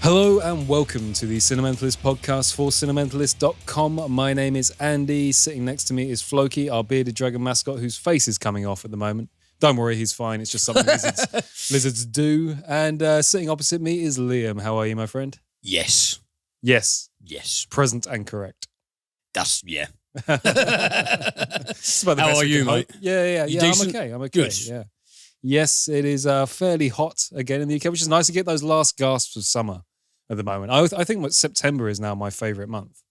Hello and welcome to the Cinementalist podcast for Cinementalist.com. My name is Andy. Sitting next to me is Floki, our bearded dragon mascot whose face is coming off at the moment. Don't worry, he's fine. It's just something lizards do. And sitting opposite me is Liam. How are you, my friend? Yes. Yes. Yes. Present and correct. Yeah. How are you, mate? Yeah. Decent? I'm okay. Good. Yeah. Yes, it is fairly hot again in the UK, which is nice to get those last gasps of summer at the moment. I think September is now my favourite month.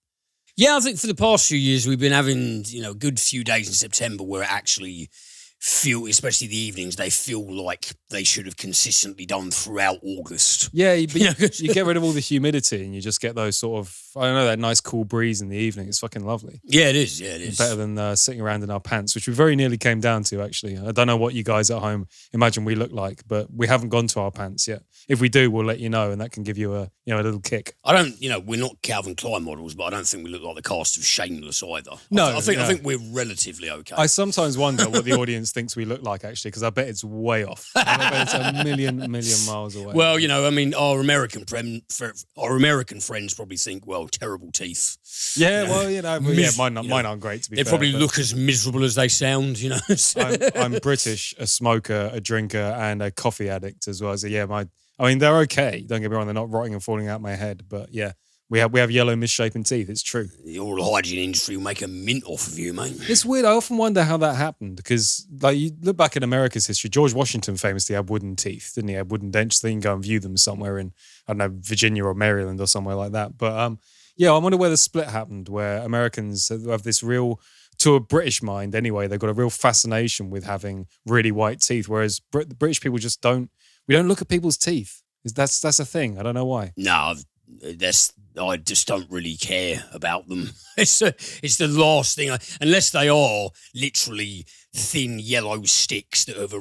Yeah, I think for the past few years we've been having, a good few days in September where it actually feel, especially the evenings, they feel like they should have consistently done throughout August. Yeah, you get rid of all the humidity and you just get those sort of, that nice cool breeze in the evening. It's fucking lovely. Yeah, it is. Yeah, it is. Better than sitting around in our pants, which we very nearly came down to, actually. I don't know what you guys at home imagine we look like, but we haven't gone to our pants yet. If we do, we'll let you know, and that can give you a little kick. I don't, we're not Calvin Klein models, but I don't think we look like the cast of Shameless either. No, I think we're relatively okay. I sometimes wonder what the audience thinks we look like, actually, because I bet it's way off. I bet it's a million miles away. Well, our American friends probably think, well, terrible teeth. Yeah, mine aren't great, to be fair. They probably look as miserable as they sound, I'm British, a smoker, a drinker, and a coffee addict as well. So yeah, they're okay. Don't get me wrong, they're not rotting and falling out my head, but yeah. We have yellow misshapen teeth. It's true. The oral hygiene industry will make a mint off of you, mate. It's weird. I often wonder how that happened because, you look back at America's history. George Washington famously had wooden teeth, didn't he? Had wooden dentures. So you can go and view them somewhere in, I don't know, Virginia or Maryland or somewhere like that. But I wonder where the split happened, where Americans have this real, to a British mind anyway, they've got a real fascination with having really white teeth, whereas the British people just don't. We don't look at people's teeth. That's a thing. I don't know why. No, I just don't really care about them. It's the last thing, unless they are literally thin yellow sticks that have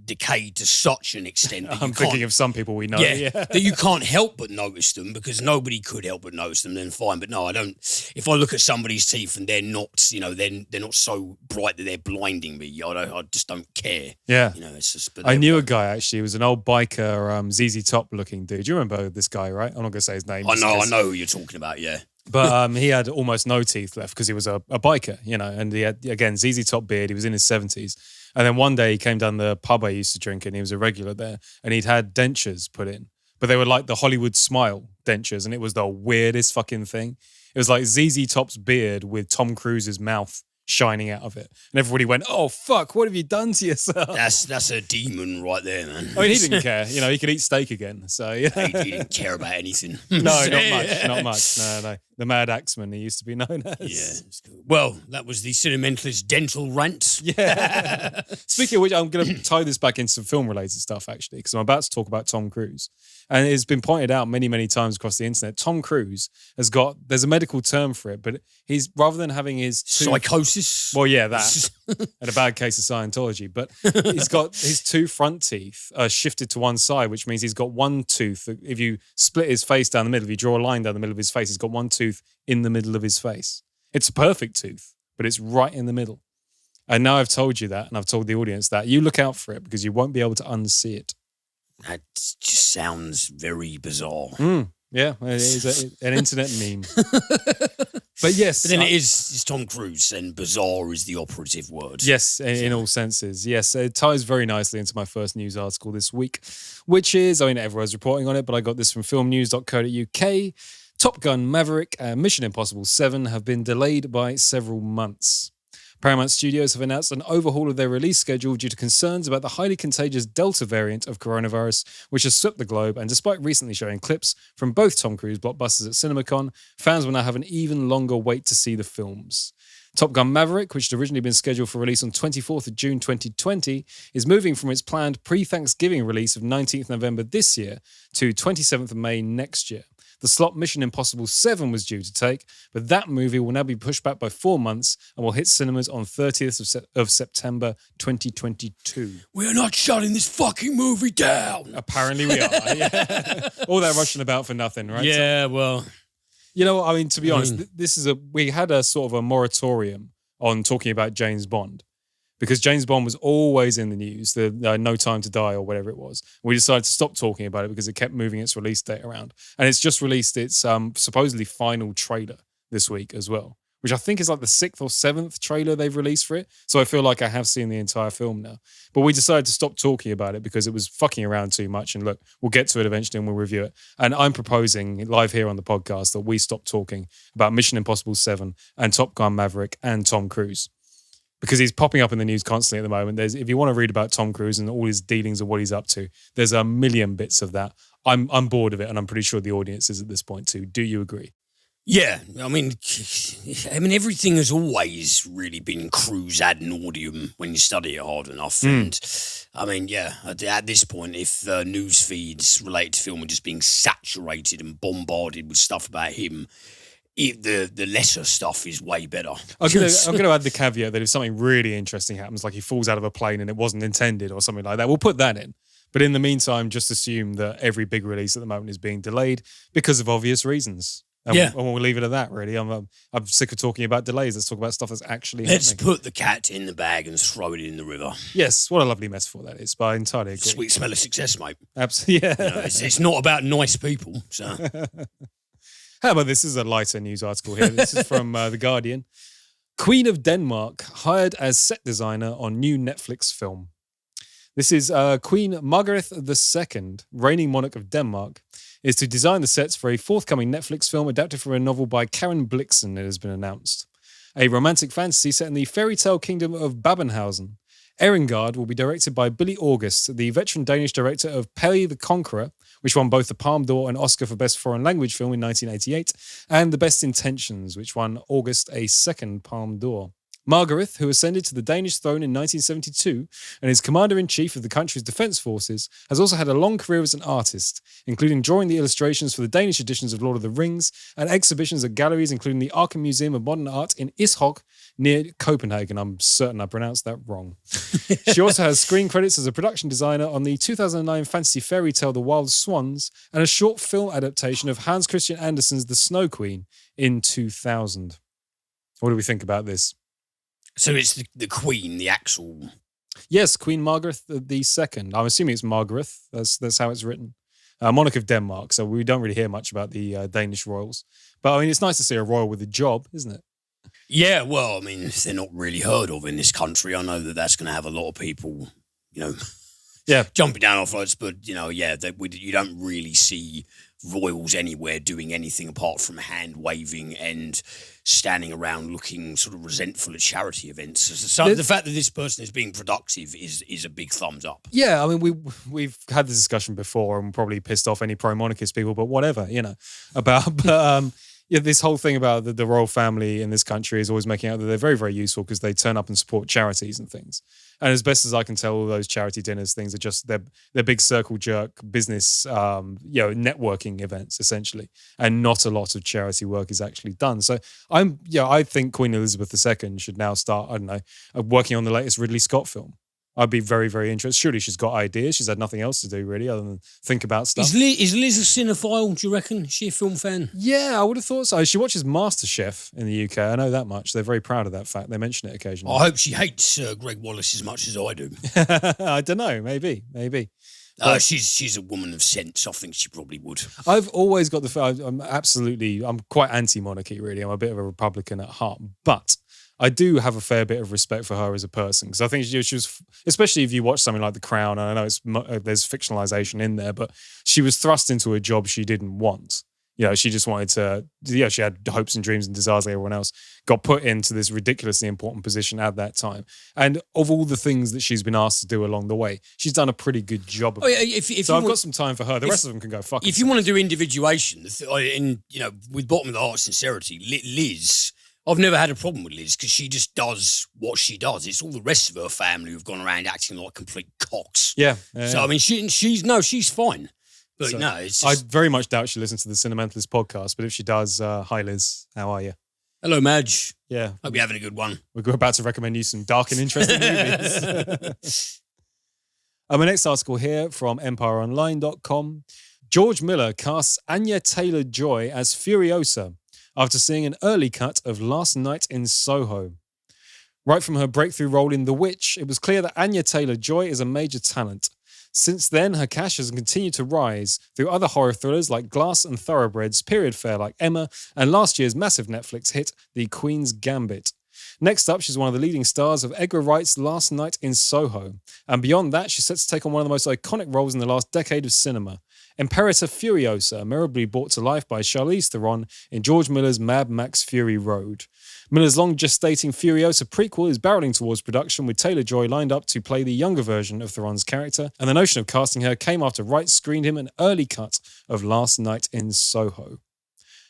decayed to such an extent that I'm thinking of some people we know. Yeah, that you can't help but notice them because nobody could help but notice them. Then fine, but no, I don't. If I look at somebody's teeth and they're not, they're not so bright that they're blinding me. I just don't care. Yeah, it's just. I knew a guy actually. He was an old biker, ZZ Top looking dude. Do you remember this guy? Right? I'm not gonna say his name. I know who you're talking about. Yeah. But he had almost no teeth left because he was a biker, and he had, again, ZZ Top beard. He was in his 70s. And then one day he came down the pub I used to drink in. He was a regular there. And he'd had dentures put in. But they were like the Hollywood Smile dentures. And it was the weirdest fucking thing. It was like ZZ Top's beard with Tom Cruise's mouth shining out of it. And everybody went, oh, fuck, what have you done to yourself? That's a demon right there, man. I mean, he didn't care. He could eat steak again. So, yeah. He didn't care about anything. No, not much. No. The Mad Axeman, he used to be known as. Yeah. Well, that was the Cinementalist dental rant. Yeah. Speaking of which, I'm going to tie this back into some film-related stuff, actually, because I'm about to talk about Tom Cruise. And it's been pointed out many, many times across the internet, Tom Cruise there's a medical term for it, but he's, rather than having his... Psychosis? Well, yeah, that. And a bad case of Scientology. But he's got his two front teeth shifted to one side, which means he's got one tooth. If you split his face down the middle, if you draw a line down the middle of his face, he's got one tooth in the middle of his face. It's a perfect tooth, but it's right in the middle. And now I've told you that, and I've told the audience that. You look out for it because you won't be able to unsee it. That just sounds very bizarre. Yeah, it is an internet meme. But yes. But then it's Tom Cruise, and bizarre is the operative word. Yes, in all senses. Yes, it ties very nicely into my first news article this week, which is, everyone's reporting on it, but I got this from filmnews.co.uk. Top Gun Maverick and Mission Impossible 7 have been delayed by several months. Paramount Studios have announced an overhaul of their release schedule due to concerns about the highly contagious Delta variant of coronavirus, which has swept the globe, and despite recently showing clips from both Tom Cruise blockbusters at CinemaCon, fans will now have an even longer wait to see the films. Top Gun Maverick, which had originally been scheduled for release on 24th of June 2020, is moving from its planned pre-Thanksgiving release of 19th November this year to 27th of May next year. The slot Mission Impossible 7 was due to take, but that movie will now be pushed back by 4 months and will hit cinemas on 30th of September 2022. We're not shutting this fucking movie down. Apparently we are. Yeah. All that rushing about for nothing, right? Yeah, well... to be honest, we had a sort of a moratorium on talking about James Bond because James Bond was always in the news, the No Time to Die or whatever it was. We decided to stop talking about it because it kept moving its release date around. And it's just released its supposedly final trailer this week as well, which I think is like the 6th or 7th trailer they've released for it. So I feel like I have seen the entire film now. But we decided to stop talking about it because it was fucking around too much. And look, we'll get to it eventually and we'll review it. And I'm proposing live here on the podcast that we stop talking about Mission Impossible 7 and Top Gun Maverick and Tom Cruise, because he's popping up in the news constantly at the moment. If you want to read about Tom Cruise and all his dealings and what he's up to, there's a million bits of that. I'm bored of it, and I'm pretty sure the audience is at this point too. Do you agree? Yeah, I mean, everything has always really been Cruise ad nauseum when you study it hard enough. And I mean, yeah, at this point, if news feeds related to film are just being saturated and bombarded with stuff about him, the lesser stuff is way better. I'm going to add the caveat that if something really interesting happens, like he falls out of a plane and it wasn't intended or something like that, we'll put that in. But in the meantime, just assume that every big release at the moment is being delayed because of obvious reasons. And we'll leave it at that, really. I'm sick of talking about delays. Let's talk about stuff that's actually Let's happening. put the cat in the bag and throw it in the river. Yes, what a lovely metaphor that is, but I entirely agree. Sweet smell of success, mate. Absolutely, yeah. You know, it's not about nice people, so... How about this? This is a lighter news article here. This is from The Guardian. Queen of Denmark hired as set designer on new Netflix film. This is Queen Margaret II, reigning monarch of Denmark, is to design the sets for a forthcoming Netflix film adapted from a novel by Karen Blixen, it has been announced. A romantic fantasy set in the fairy tale kingdom of Babenhausen. Erengard will be directed by Billy August, the veteran Danish director of Pelle the Conqueror, which won both the Palme d'Or and Oscar for Best Foreign Language Film in 1988, and The Best Intentions, which won August a second Palme d'Or. Margaret, who ascended to the Danish throne in 1972 and is commander-in-chief of the country's defence forces, has also had a long career as an artist, including drawing the illustrations for the Danish editions of Lord of the Rings and exhibitions at galleries including the Arkham Museum of Modern Art in Ishøj near Copenhagen. I'm certain I pronounced that wrong. She also has screen credits as a production designer on the 2009 fantasy fairy tale The Wild Swans and a short film adaptation of Hans Christian Andersen's The Snow Queen in 2000. What do we think about this? So it's the Queen, the actual... Yes, Queen Margaret II. I'm assuming it's Margaret. That's how it's written. Monarch of Denmark, so we don't really hear much about the Danish royals. But, I mean, it's nice to see a royal with a job, isn't it? Yeah, well, I mean, they're not really heard of in this country. I know that that's going to have a lot of people, you know, jumping down off roads. But, you know, yeah, you don't really see royals anywhere doing anything apart from hand-waving and standing around looking sort of resentful at charity events. So the fact that this person is being productive is a big thumbs up. Yeah, I mean, we've had this discussion before and probably pissed off any pro-monarchist people, but whatever, you know, yeah, this whole thing about the royal family in this country is always making out that they're very, very useful because they turn up and support charities and things. And as best as I can tell, all those charity dinners things are just they're big circle jerk business, networking events essentially, and not a lot of charity work is actually done. So I think Queen Elizabeth II should now start, I don't know, working on the latest Ridley Scott film. I'd be very, very interested. Surely she's got ideas. She's had nothing else to do, really, other than think about stuff. Is Liz a cinephile, do you reckon? Is she a film fan? Yeah, I would have thought so. She watches MasterChef in the UK. I know that much. They're very proud of that fact. They mention it occasionally. I hope she hates Greg Wallace as much as I do. I don't know. Maybe. She's a woman of sense. I think she probably would. I've always got I'm quite anti-monarchy, really. I'm a bit of a Republican at heart. But I do have a fair bit of respect for her as a person because I think she was, especially if you watch something like The Crown, and I know there's fictionalization in there, but she was thrust into a job she didn't want. You know, she just wanted to, she had hopes and dreams and desires like everyone else, got put into this ridiculously important position at that time. And of all the things that she's been asked to do along the way, she's done a pretty good job of it. So I've got some time for her. The rest of them can go fuck If you want to do individuation, and, you know, with bottom of the heart sincerity, Liz... I've never had a problem with Liz because she just does what she does. It's all the rest of her family who've gone around acting like complete cocks. Yeah. So, I mean, she's fine. But no, it's just... I very much doubt she listens to the Cinementalist podcast, but if she does, hi Liz, how are you? Hello, Madge. Yeah. Hope you're having a good one. We're about to recommend you some dark and interesting movies. My next article here from EmpireOnline.com. George Miller casts Anya Taylor-Joy as Furiosa after seeing an early cut of Last Night in Soho. Right from her breakthrough role in The Witch, it was clear that Anya Taylor-Joy is a major talent. Since then, her cash has continued to rise through other horror thrillers like Glass and Thoroughbreds, period fare like Emma, and last year's massive Netflix hit, The Queen's Gambit. Next up, she's one of the leading stars of Edgar Wright's Last Night in Soho. And beyond that, she's set to take on one of the most iconic roles in the last decade of cinema. Imperator Furiosa, memorably brought to life by Charlize Theron in George Miller's Mad Max Fury Road. Miller's long-gestating Furiosa prequel is barreling towards production, with Taylor-Joy lined up to play the younger version of Theron's character, and the notion of casting her came after Wright screened him an early cut of Last Night in Soho.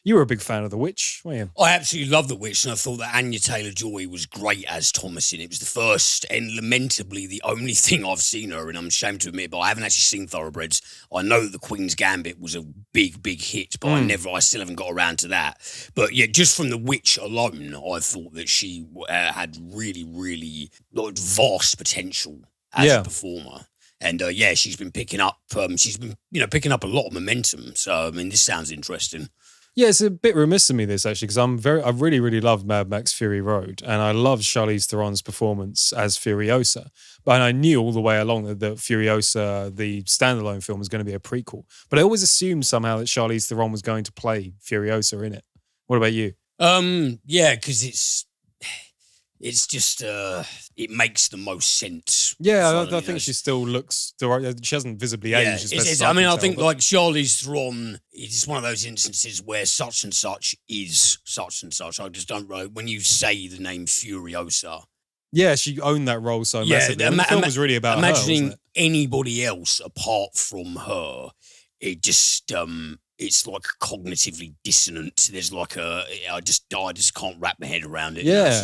You were a big fan of The Witch, weren't you? I absolutely love The Witch, and I thought that Anya Taylor-Joy was great as Thomasin. It was the first and lamentably the only thing I've seen her, and I'm ashamed to admit, but I haven't actually seen Thoroughbreds. I know that The Queen's Gambit was a big, big hit, but I still haven't got around to that. But yeah, just from The Witch alone, I thought that she had really, really vast potential as a performer. And yeah, she's been picking up. Picking up a lot of momentum. So I mean, this sounds interesting. Yeah, it's a bit remiss of me, this, actually, because I really, really loved Mad Max Fury Road, and I loved Charlize Theron's performance as Furiosa. But I knew all the way along that Furiosa, the standalone film, was going to be a prequel. But I always assumed somehow that Charlize Theron was going to play Furiosa in it. What about you? Yeah, because it's just it makes the most sense. Yeah, I think she still looks. She hasn't visibly aged. I think like Charlize Theron, it's one of those instances where such and such is such and such. I just don't know when you say the name Furiosa. Yeah, she owned that role so massively. The film was really about imagining her, wasn't it? Anybody else apart from her, it just it's like cognitively dissonant. There's like I just can't wrap my head around it. Yeah,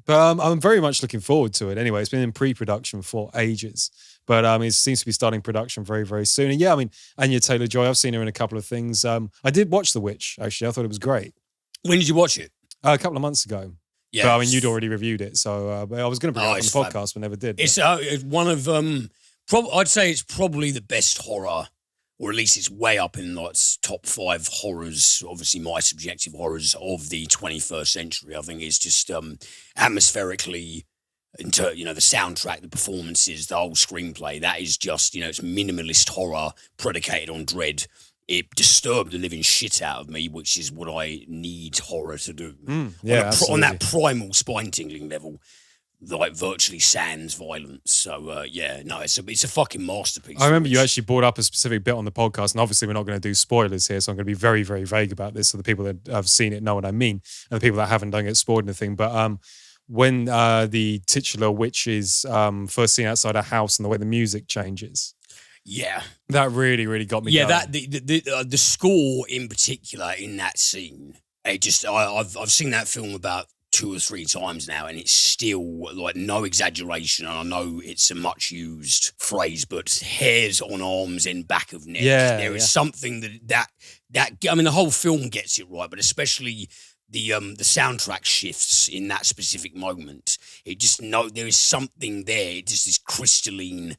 but I'm very much looking forward to it. Anyway, it's been in pre-production for ages, but it seems to be starting production very, very soon. And yeah, I mean, Anya Taylor-Joy, I've seen her in a couple of things. I did watch The Witch, actually. I thought it was great. When did you watch it? A couple of months ago. Yeah, but I mean, you'd already reviewed it, so I was going to bring it up on the podcast, but never did. It's one of I'd say it's probably the best horror, or at least it's way up in like top 5 horrors, obviously my subjective horrors of the 21st century. I think it's just atmospherically, the soundtrack, the performances, the whole screenplay, that is just, it's minimalist horror predicated on dread. It disturbed the living shit out of me, which is what I need horror to do. On that primal spine-tingling level. Like virtually sans violence. So it's a fucking masterpiece. I remember you actually brought up a specific bit on the podcast, and obviously we're not going to do spoilers here, so I'm going to be very, very vague about this, so the people that have seen it know what I mean, and the people that haven't don't get spoiled anything. But when the titular witch is first seen outside a house and the way the music changes, that really, really got me. Yeah, going. The score in particular in that scene, I've seen that film about 2 or 3 times now, and it's still like no exaggeration. And I know it's a much used phrase, but hairs on arms and back of neck. There is something that I mean, the whole film gets it right, but especially the soundtrack shifts in that specific moment. There is something there. It's just this crystalline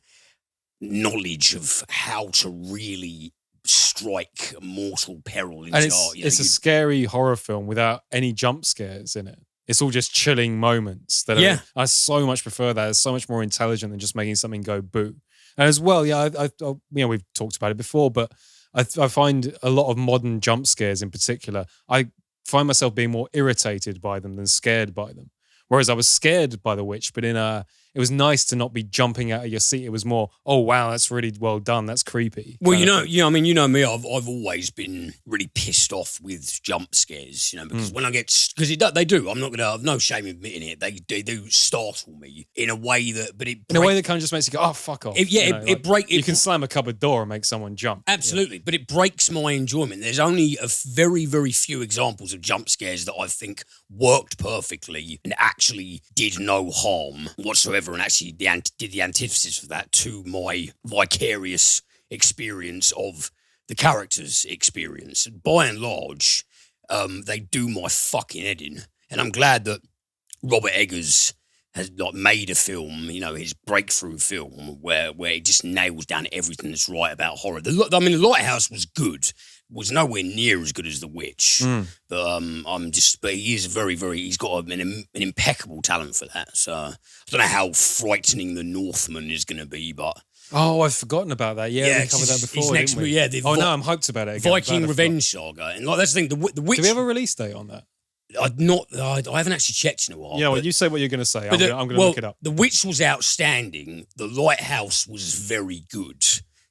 knowledge of how to really strike mortal peril into art. It's a scary horror film without any jump scares in it. It's all just chilling moments. I so much prefer that. It's so much more intelligent than just making something go boo. And as well, we've talked about it before, but I find a lot of modern jump scares in particular, I find myself being more irritated by them than scared by them. Whereas I was scared by The Witch, but it was nice to not be jumping out of your seat. It was more, oh wow, that's really well done. That's creepy. Well, you know me. I've always been really pissed off with jump scares. Because when I get they do. I'm not gonna. I've no shame in admitting it. They do startle me in a way that, in a way that kind of just makes you go, oh fuck off. You can slam a cupboard door and make someone jump. Absolutely, but it breaks my enjoyment. There's only a very, very few examples of jump scares that I think worked perfectly and actually did no harm whatsoever, and actually did the antithesis for that to my vicarious experience of the character's experience. And by and large, they do my fucking head in. And I'm glad that Robert Eggers has made a film, his breakthrough film, where it just nails down everything that's right about horror. The Lighthouse was good. was nowhere near as good as The Witch. But but he is he's got an impeccable talent for that. So I don't know how frightening The Northman is going to be, but. Oh, I've forgotten about that. Yeah, we covered that before, didn't we? Yeah, no, I'm hyped about it again. Viking Revenge Saga. And like, that's the thing, The Witch... Do we have a release date on that? I haven't actually checked in a while. Yeah, well, you say what you're going to say. I'm going to look it up. The Witch was outstanding. The Lighthouse was very good.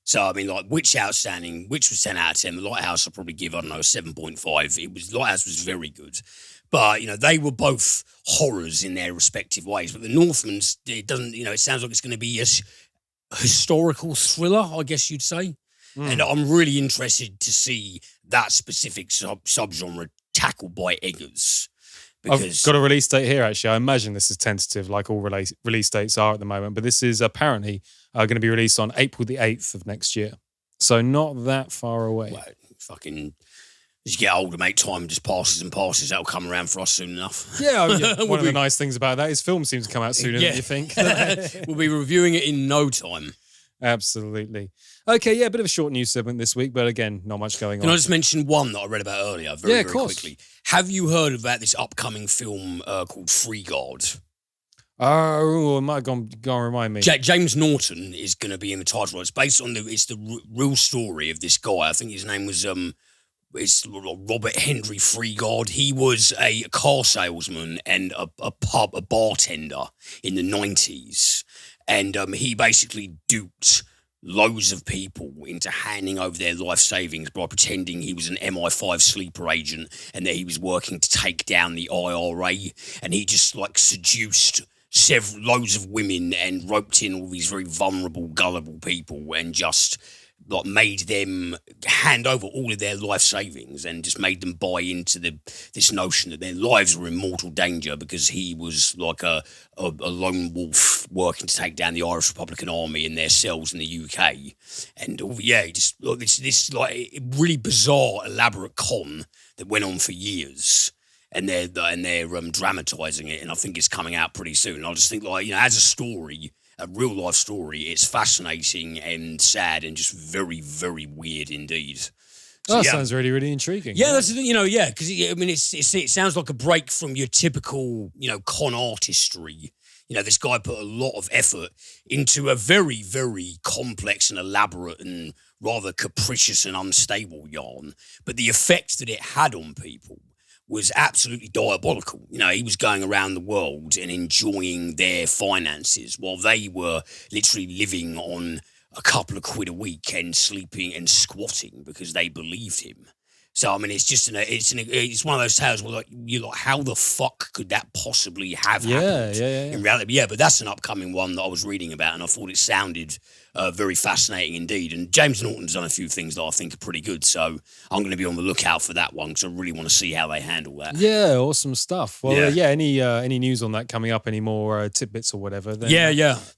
So, I mean, like, Witch outstanding. Witch was 10 out of 10. The Lighthouse I'll probably give, I don't know, 7.5. Lighthouse was very good. But, they were both horrors in their respective ways. But The Northman's, it doesn't, it sounds like it's going to be a historical thriller, I guess you'd say. And I'm really interested to see that specific subgenre tackled by Eggers. I've got a release date here, actually. I imagine this is tentative, like all release dates are at the moment, but this is apparently going to be released on April the 8th of next year. So not that far away. Well, fucking... As you get older, mate, time just passes and passes. That'll come around for us soon enough. Yeah, one of the nice things about that is film seems to come out sooner than you think. We'll be reviewing it in no time. Absolutely. Okay, yeah, a bit of a short news segment this week, but again, not much going on. Can I just mention one that I read about earlier very quickly? Have you heard about this upcoming film called Free Guard? Oh, it might have gone remind me. James Norton is going to be in the title. It's based on the real story of this guy. I think his name was... it's Robert Henry Freegard. He was a car salesman and a bartender in the 90s. And he basically duped loads of people into handing over their life savings by pretending he was an MI5 sleeper agent and that he was working to take down the IRA. And he just seduced loads of women and roped in all these very vulnerable, gullible people and just... made them hand over all of their life savings and just made them buy into this notion that their lives were in mortal danger because he was like a lone wolf working to take down the Irish Republican Army in their cells in the UK. And just this really bizarre, elaborate con that went on for years. And they're dramatising it, and I think it's coming out pretty soon. I just think as a story... a real-life story, it's fascinating and sad and just very, very weird indeed. So, that sounds really, really intriguing. Yeah, that's because it sounds like a break from your typical, con artistry. This guy put a lot of effort into a very, very complex and elaborate and rather capricious and unstable yarn. But the effect that it had on people was absolutely diabolical. He was going around the world and enjoying their finances while they were literally living on a couple of quid a week and sleeping and squatting because they believed him. So, I mean, it's just it's one of those tales where you're like, how the fuck could that possibly have happened in reality? Yeah, but that's an upcoming one that I was reading about, and I thought it sounded very fascinating indeed. And James Norton's done a few things that I think are pretty good, so I'm going to be on the lookout for that one because I really want to see how they handle that. Yeah, awesome stuff. Well, any news on that coming up, any more tidbits or whatever? Then,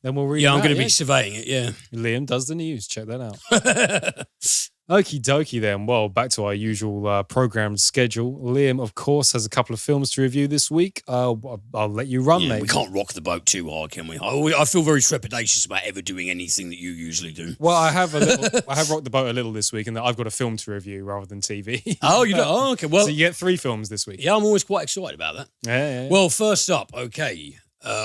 then we'll read. Yeah, I'm going to be surveying it. Yeah, Liam does the news. Check that out. Okie dokie then. Well, back to our usual programmed schedule. Liam, of course, has a couple of films to review this week. I'll let you run, mate. We can't rock the boat too hard, can we? I feel very trepidatious about ever doing anything that you usually do. Well, I have rocked the boat a little this week in that I've got a film to review rather than TV. Oh, you do? Oh, okay. Well, so you get 3 films this week. Yeah, I'm always quite excited about that. Yeah. Well, first up, okay.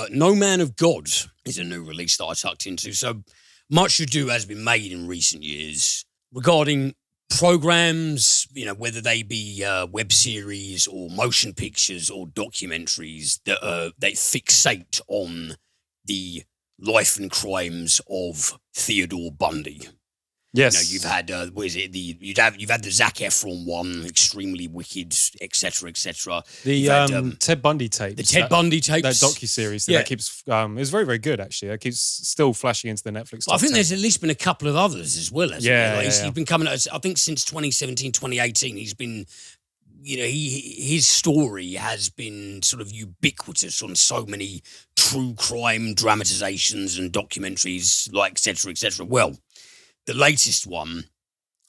No Man of God is a new release that I tucked into. So much ado has been made in recent years regarding programs, whether they be web series or motion pictures or documentaries that they fixate on the life and crimes of Theodore Bundy. Yes, you've had you've had the Zac Efron one, extremely wicked, etc., etc. The Ted Bundy tapes. The Ted Bundy tapes. That docuseries that keeps it's very, very good actually. That keeps still flashing into the Netflix. I think there's at least been a couple of others as well. He's been coming. I think since 2017, 2018, he's been. His story has been sort of ubiquitous on so many true crime dramatizations and documentaries, etc., etc. Well, the latest one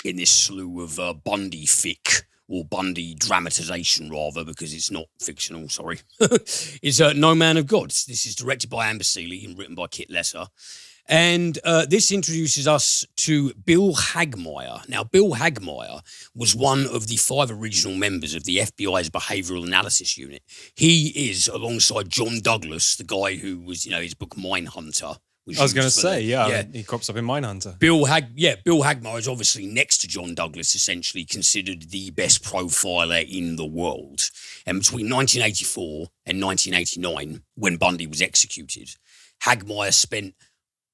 in this slew of Bundy fic, or Bundy dramatization rather, because it's not fictional, sorry, is No Man of God. This is directed by Amber Seeley and written by Kit Lesser. And this introduces us to Bill Hagmaier. Now, Bill Hagmaier was one of the 5 original members of the FBI's Behavioral Analysis Unit. He is, alongside John Douglas, the guy who was, his book Mindhunter. I was going to say, he crops up in Mindhunter. Bill Hagmaier is obviously, next to John Douglas, essentially considered the best profiler in the world. And between 1984 and 1989, when Bundy was executed, Hagmaier spent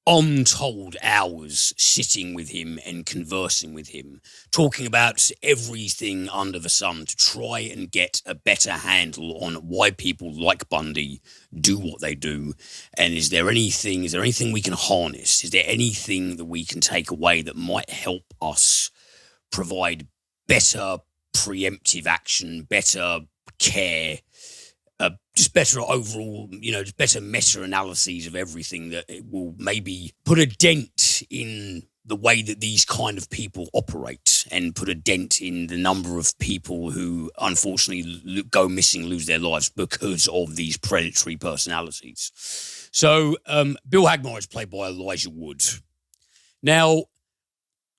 untold hours sitting with him and conversing with him, talking about everything under the sun to try and get a better handle on why people like Bundy do what they do. And is there anything we can harness? Is there anything that we can take away that might help us provide better preemptive action, better care, just better overall, just better meta-analyses of everything, that it will maybe put a dent in the way that these kind of people operate, and put a dent in the number of people who unfortunately go missing, lose their lives because of these predatory personalities. So Bill Hagmaier is played by Elijah Wood. Now,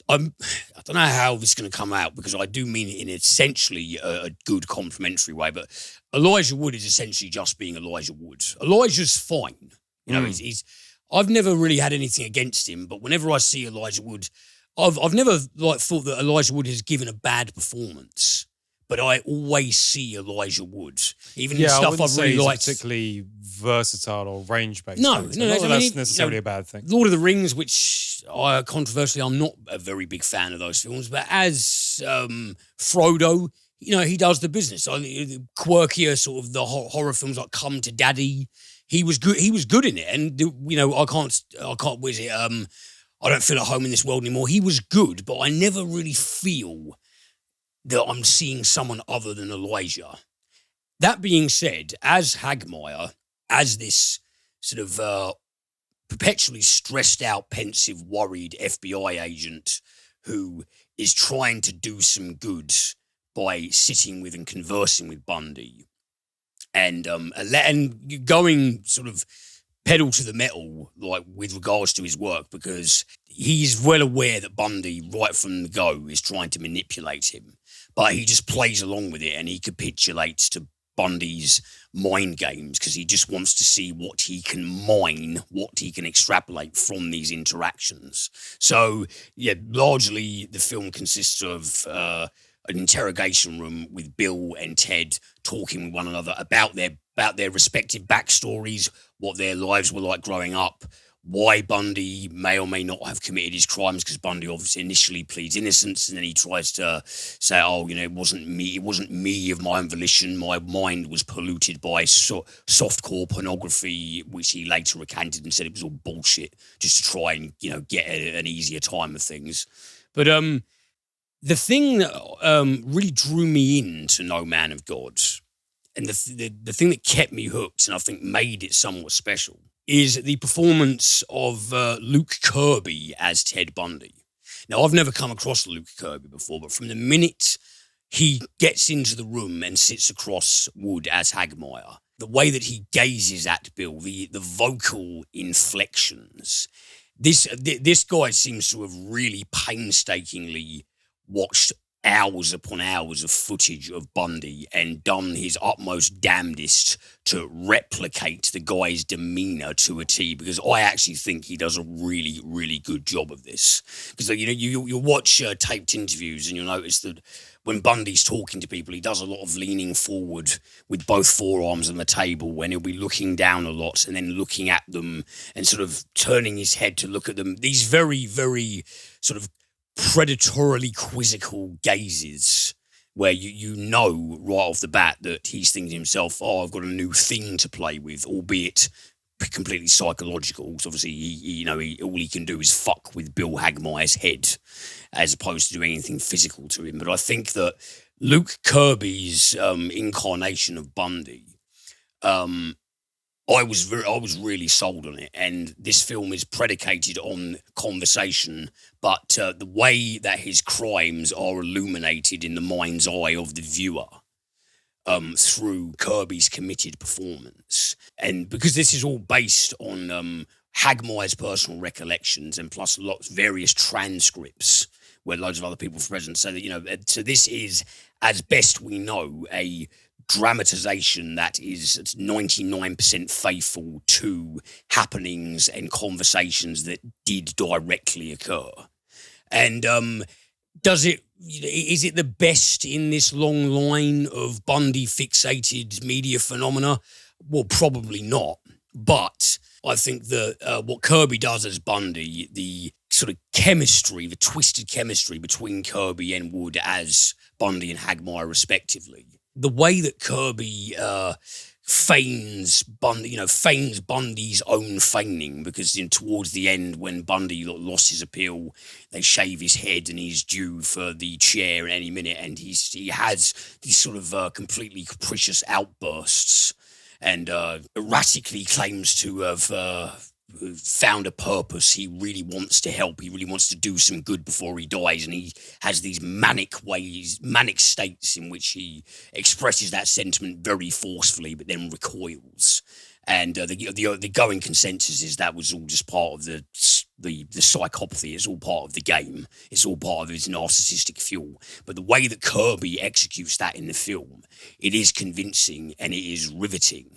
I don't know how this is going to come out, because I do mean it in essentially a good complimentary way, but Elijah Wood is essentially just being Elijah Wood. Elijah's fine. He's I've never really had anything against him, but whenever I see Elijah Wood, I've never thought that Elijah Wood has given a bad performance, but I always see Elijah Wood. Even in stuff I've really liked. Particularly versatile or range-based. No, that's necessarily a bad thing. Lord of the Rings, which controversially I'm not a very big fan of those films, but as Frodo, he does the business. Quirkier sort of the horror films like Come to Daddy. He was good. He was good in it, and I can't. Was it? I don't feel at home in this world anymore. He was good, but I never really feel that I'm seeing someone other than Elijah. That being said, as Hagmaier, as this sort of perpetually stressed out, pensive, worried FBI agent who is trying to do some good by sitting with and conversing with Bundy, and going sort of pedal to the metal, like with regards to his work, because he's well aware that Bundy, right from the go, is trying to manipulate him, but he just plays along with it, and he capitulates to Bundy's mind games because he just wants to see what he can mine, what he can extrapolate from these interactions. So, largely the film consists of an interrogation room with Bill and Ted talking with one another about their respective backstories, what their lives were like growing up, why Bundy may or may not have committed his crimes, because Bundy obviously initially pleads innocence, and then he tries to say, it wasn't me of my own volition, my mind was polluted by softcore pornography, which he later recanted and said it was all bullshit, just to try and, get an easier time of things. But the thing that really drew me into No Man of God, and the thing that kept me hooked and I think made it somewhat special, is the performance of Luke Kirby as Ted Bundy. Now, I've never come across Luke Kirby before, but from the minute he gets into the room and sits across Wood as Hagmaier, the way that he gazes at Bill, the vocal inflections, this guy seems to have really painstakingly watched hours upon hours of footage of Bundy and done his utmost damnedest to replicate the guy's demeanor to a T, because I actually think he does a really, really good job of this. Because, you watch taped interviews and you'll notice that when Bundy's talking to people, he does a lot of leaning forward with both forearms on the table, when he'll be looking down a lot and then looking at them and sort of turning his head to look at them. These very, very sort of predatorily quizzical gazes where you know right off the bat that he's thinking to himself, I've got a new thing to play with, albeit completely psychological. So obviously, he all he can do is fuck with Bill Hagmaier's head as opposed to doing anything physical to him. But I think that Luke Kirby's incarnation of Bundy, I was really sold on it, and this film is predicated on conversation, but the way that his crimes are illuminated in the mind's eye of the viewer through Kirby's committed performance. And because this is all based on Hagmeyer's personal recollections and plus various transcripts where loads of other people were present. So that, you know, so this is, as best we know, a dramatization that is 99% faithful to happenings and conversations that did directly occur. And is it the best in this long line of Bundy fixated media phenomena? Well, probably not. But I think that what Kirby does as Bundy, the sort of chemistry, the twisted chemistry between Kirby and Wood as Bundy and Hagmeyer respectively, the way that Kirby feigns Bundy's own feigning, because towards the end when Bundy lost his appeal, they shave his head and he's due for the chair at any minute, and he has these sort of completely capricious outbursts and erratically claims to have found a purpose. He really wants to help. He really wants to do some good before he dies, and he has these manic states in which he expresses that sentiment very forcefully, but then recoils. And the going consensus is that was all just part of the psychopathy. It's all part of the game. It's all part of his narcissistic fuel. But the way that Kirby executes that in the film, it is convincing and it is riveting.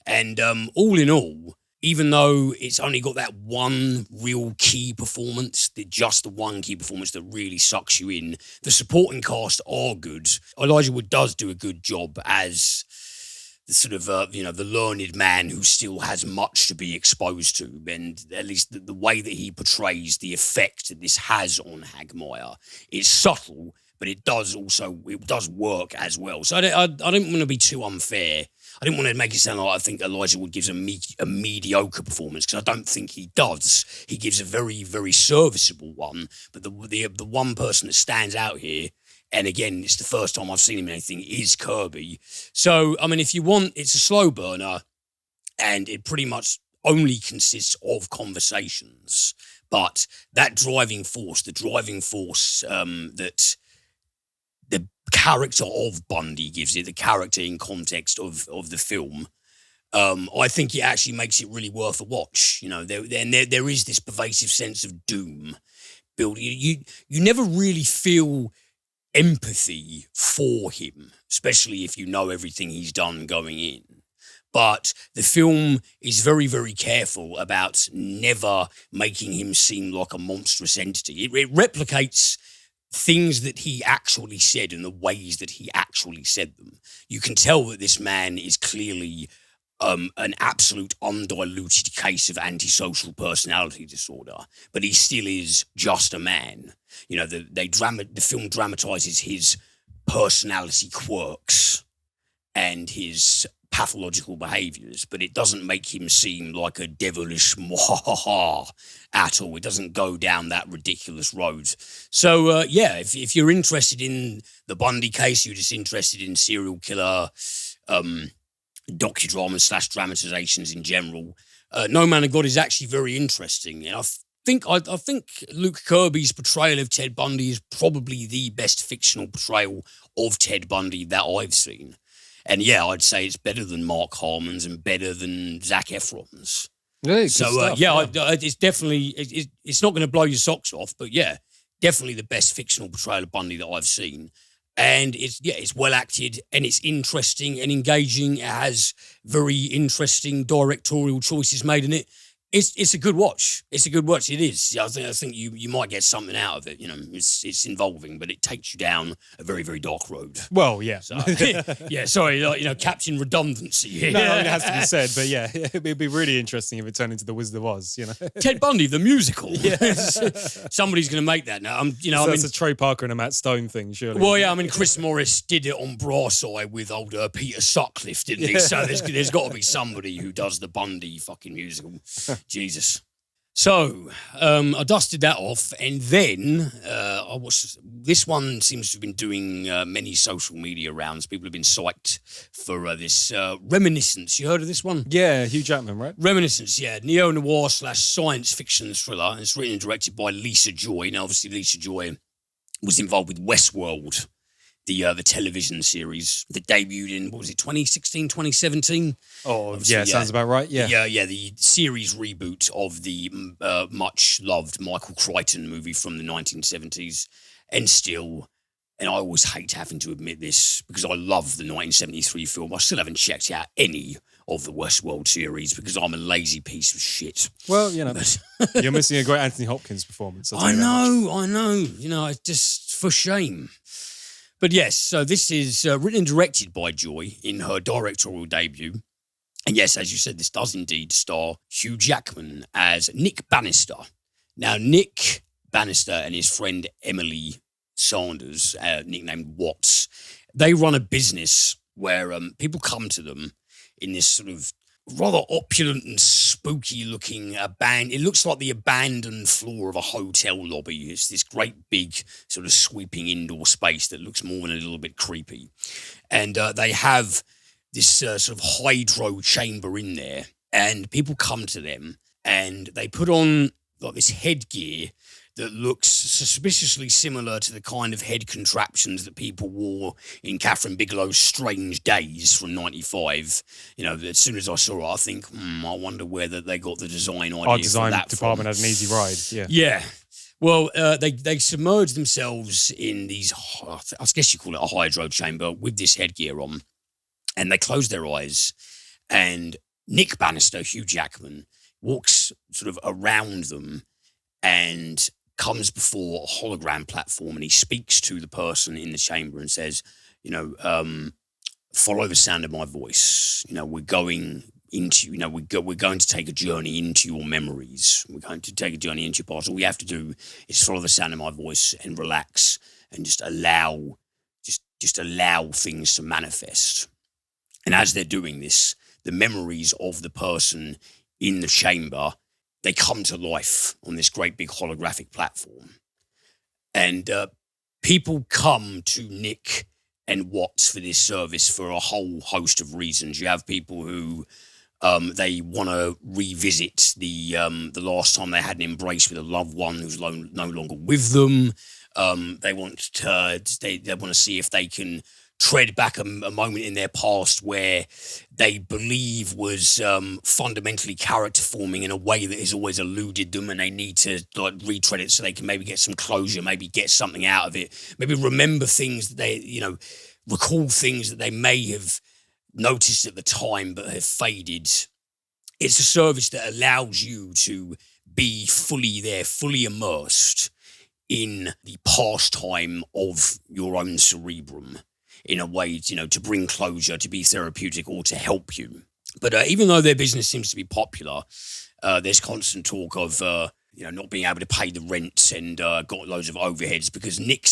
And all in all, even though it's only got that one real key performance, just the one key performance that really sucks you in, the supporting cast are good. Elijah Wood does do a good job as the sort of, the learned man who still has much to be exposed to. And at least the way that he portrays the effect that this has on Hagmeyer is subtle, but it does work as well. So I don't want to be too unfair. I didn't want to make it sound like I think Elijah Wood gives a mediocre performance, because I don't think he does. He gives a very, very serviceable one. But the one person that stands out here, and again, it's the first time I've seen him in anything, is Kirby. So, I mean, if you want, it's a slow burner, and it pretty much only consists of conversations. But that driving force that the character of Bundy gives it, the character in context of the film, I think it actually makes it really worth a watch. You know, there is this pervasive sense of doom built. You never really feel empathy for him, especially if you know everything he's done going in. But the film is very, very careful about never making him seem like a monstrous entity. It replicates things that he actually said and the ways that he actually said them. You can tell that this man is clearly an absolute undiluted case of antisocial personality disorder, but he still is just a man. You know, the film dramatizes his personality quirks and his pathological behaviors, but it doesn't make him seem like a devilish mwahaha at all. It doesn't go down that ridiculous road. So, if you're interested in the Bundy case, you're just interested in serial killer docudramas / dramatizations in general, No Man of God is actually very interesting. And I think Luke Kirby's portrayal of Ted Bundy is probably the best fictional portrayal of Ted Bundy that I've seen. And yeah, I'd say it's better than Mark Harmon's and better than Zac Efron's. Really? So it's definitely, it's not going to blow your socks off, but yeah, definitely the best fictional portrayal of Bundy that I've seen. And it's well acted and it's interesting and engaging. It has very interesting directorial choices made in it. It's a good watch. It's a good watch. It is. I think you might get something out of it. You know, it's involving, but it takes you down a very, very dark road. Well, yeah. So, yeah, sorry, Captain Redundancy here. No, I mean, it has to be said, but yeah, it'd be really interesting if it turned into The Wizard of Oz, you know. Ted Bundy, the musical. Yeah. Somebody's going to make that now. That's a Trey Parker and a Matt Stone thing, surely. Well, yeah, I mean, Chris Morris did it on Brass Eye with old Peter Sutcliffe, didn't he? Yeah. So there's got to be somebody who does the Bundy fucking musical. Jesus. So I dusted that off, and then this one seems to have been doing many social media rounds. People have been psyched for this Reminiscence. You heard of this one? Yeah, Hugh Jackman, right? Reminiscence, yeah. Neo-noir / science fiction thriller. And it's written and directed by Lisa Joy. Now, obviously, Lisa Joy was involved with Westworld the television series that debuted in, what was it, 2016, 2017? Oh, Obviously, yeah, sounds about right. Yeah. The series reboot of the much-loved Michael Crichton movie from the 1970s. And still, and I always hate having to admit this, because I love the 1973 film, I still haven't checked out any of the Westworld series because I'm a lazy piece of shit. Well, you know, you're missing a great Anthony Hopkins performance. I know. You know, it's just for shame. But yes, so this is written and directed by Joy in her directorial debut. And yes, as you said, this does indeed star Hugh Jackman as Nick Bannister. Now, Nick Bannister and his friend Emily Sanders, nicknamed Watts, they run a business where people come to them in this sort of rather opulent and spooky looking it looks like the abandoned floor of a hotel lobby. It's this great big sort of sweeping indoor space that looks more than a little bit creepy. And they have this sort of hydro chamber in there, and people come to them and they put on like this headgear that looks suspiciously similar to the kind of head contraptions that people wore in Catherine Bigelow's Strange Days from 95. You know, as soon as I saw it, I think, I wonder where they got the design idea Our design for that department from. had an easy ride, yeah. Yeah. Well, they submerge themselves in these, I guess you call it a hydro chamber, with this headgear on, and they close their eyes, and Nick Bannister, Hugh Jackman, walks sort of around them and comes before a hologram platform, and he speaks to the person in the chamber and says, you know, follow the sound of my voice. You know, we're going into, you know, we're going to take a journey into your memories. We're going to take a journey into your past. All we have to do is follow the sound of my voice and relax and just allow things to manifest. And as they're doing this, the memories of the person in the chamber, they come to life on this great big holographic platform. And people come to Nick and Watts for this service for a whole host of reasons. You have people who they want to revisit the last time they had an embrace with a loved one who's no longer with them. They want to see if they can tread back a moment in their past where they believe was fundamentally character forming in a way that has always eluded them, and they need to like retread it so they can maybe get some closure, maybe get something out of it, maybe remember things that they, you know, recall things that they may have noticed at the time but have faded. It's a service that allows you to be fully there, fully immersed in the pastime of your own cerebrum, in a way, you know, to bring closure, to be therapeutic, or to help you. But even though their business seems to be popular, there's constant talk of, you know, not being able to pay the rent and got loads of overheads, because Nick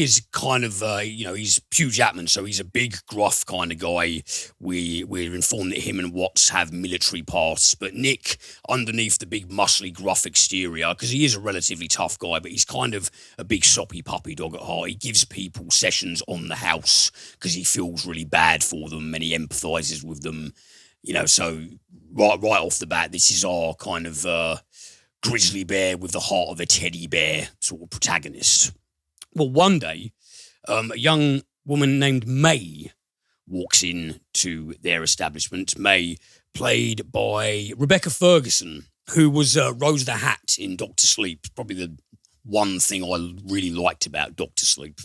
is kind of, you know, he's Hugh Jackman, so he's a big, gruff kind of guy. We're informed that him and Watts have military pasts, but Nick, underneath the big, muscly, gruff exterior, because he is a relatively tough guy, but he's kind of a big, soppy puppy dog at heart. He gives people sessions on the house because he feels really bad for them and he empathizes with them. You know, so right off the bat, this is our kind of grizzly bear with the heart of a teddy bear sort of protagonist. Well, one day, a young woman named May walks in to their establishment. May, played by Rebecca Ferguson, who was Rose the Hat in Doctor Sleep, probably the one thing I really liked about Doctor Sleep.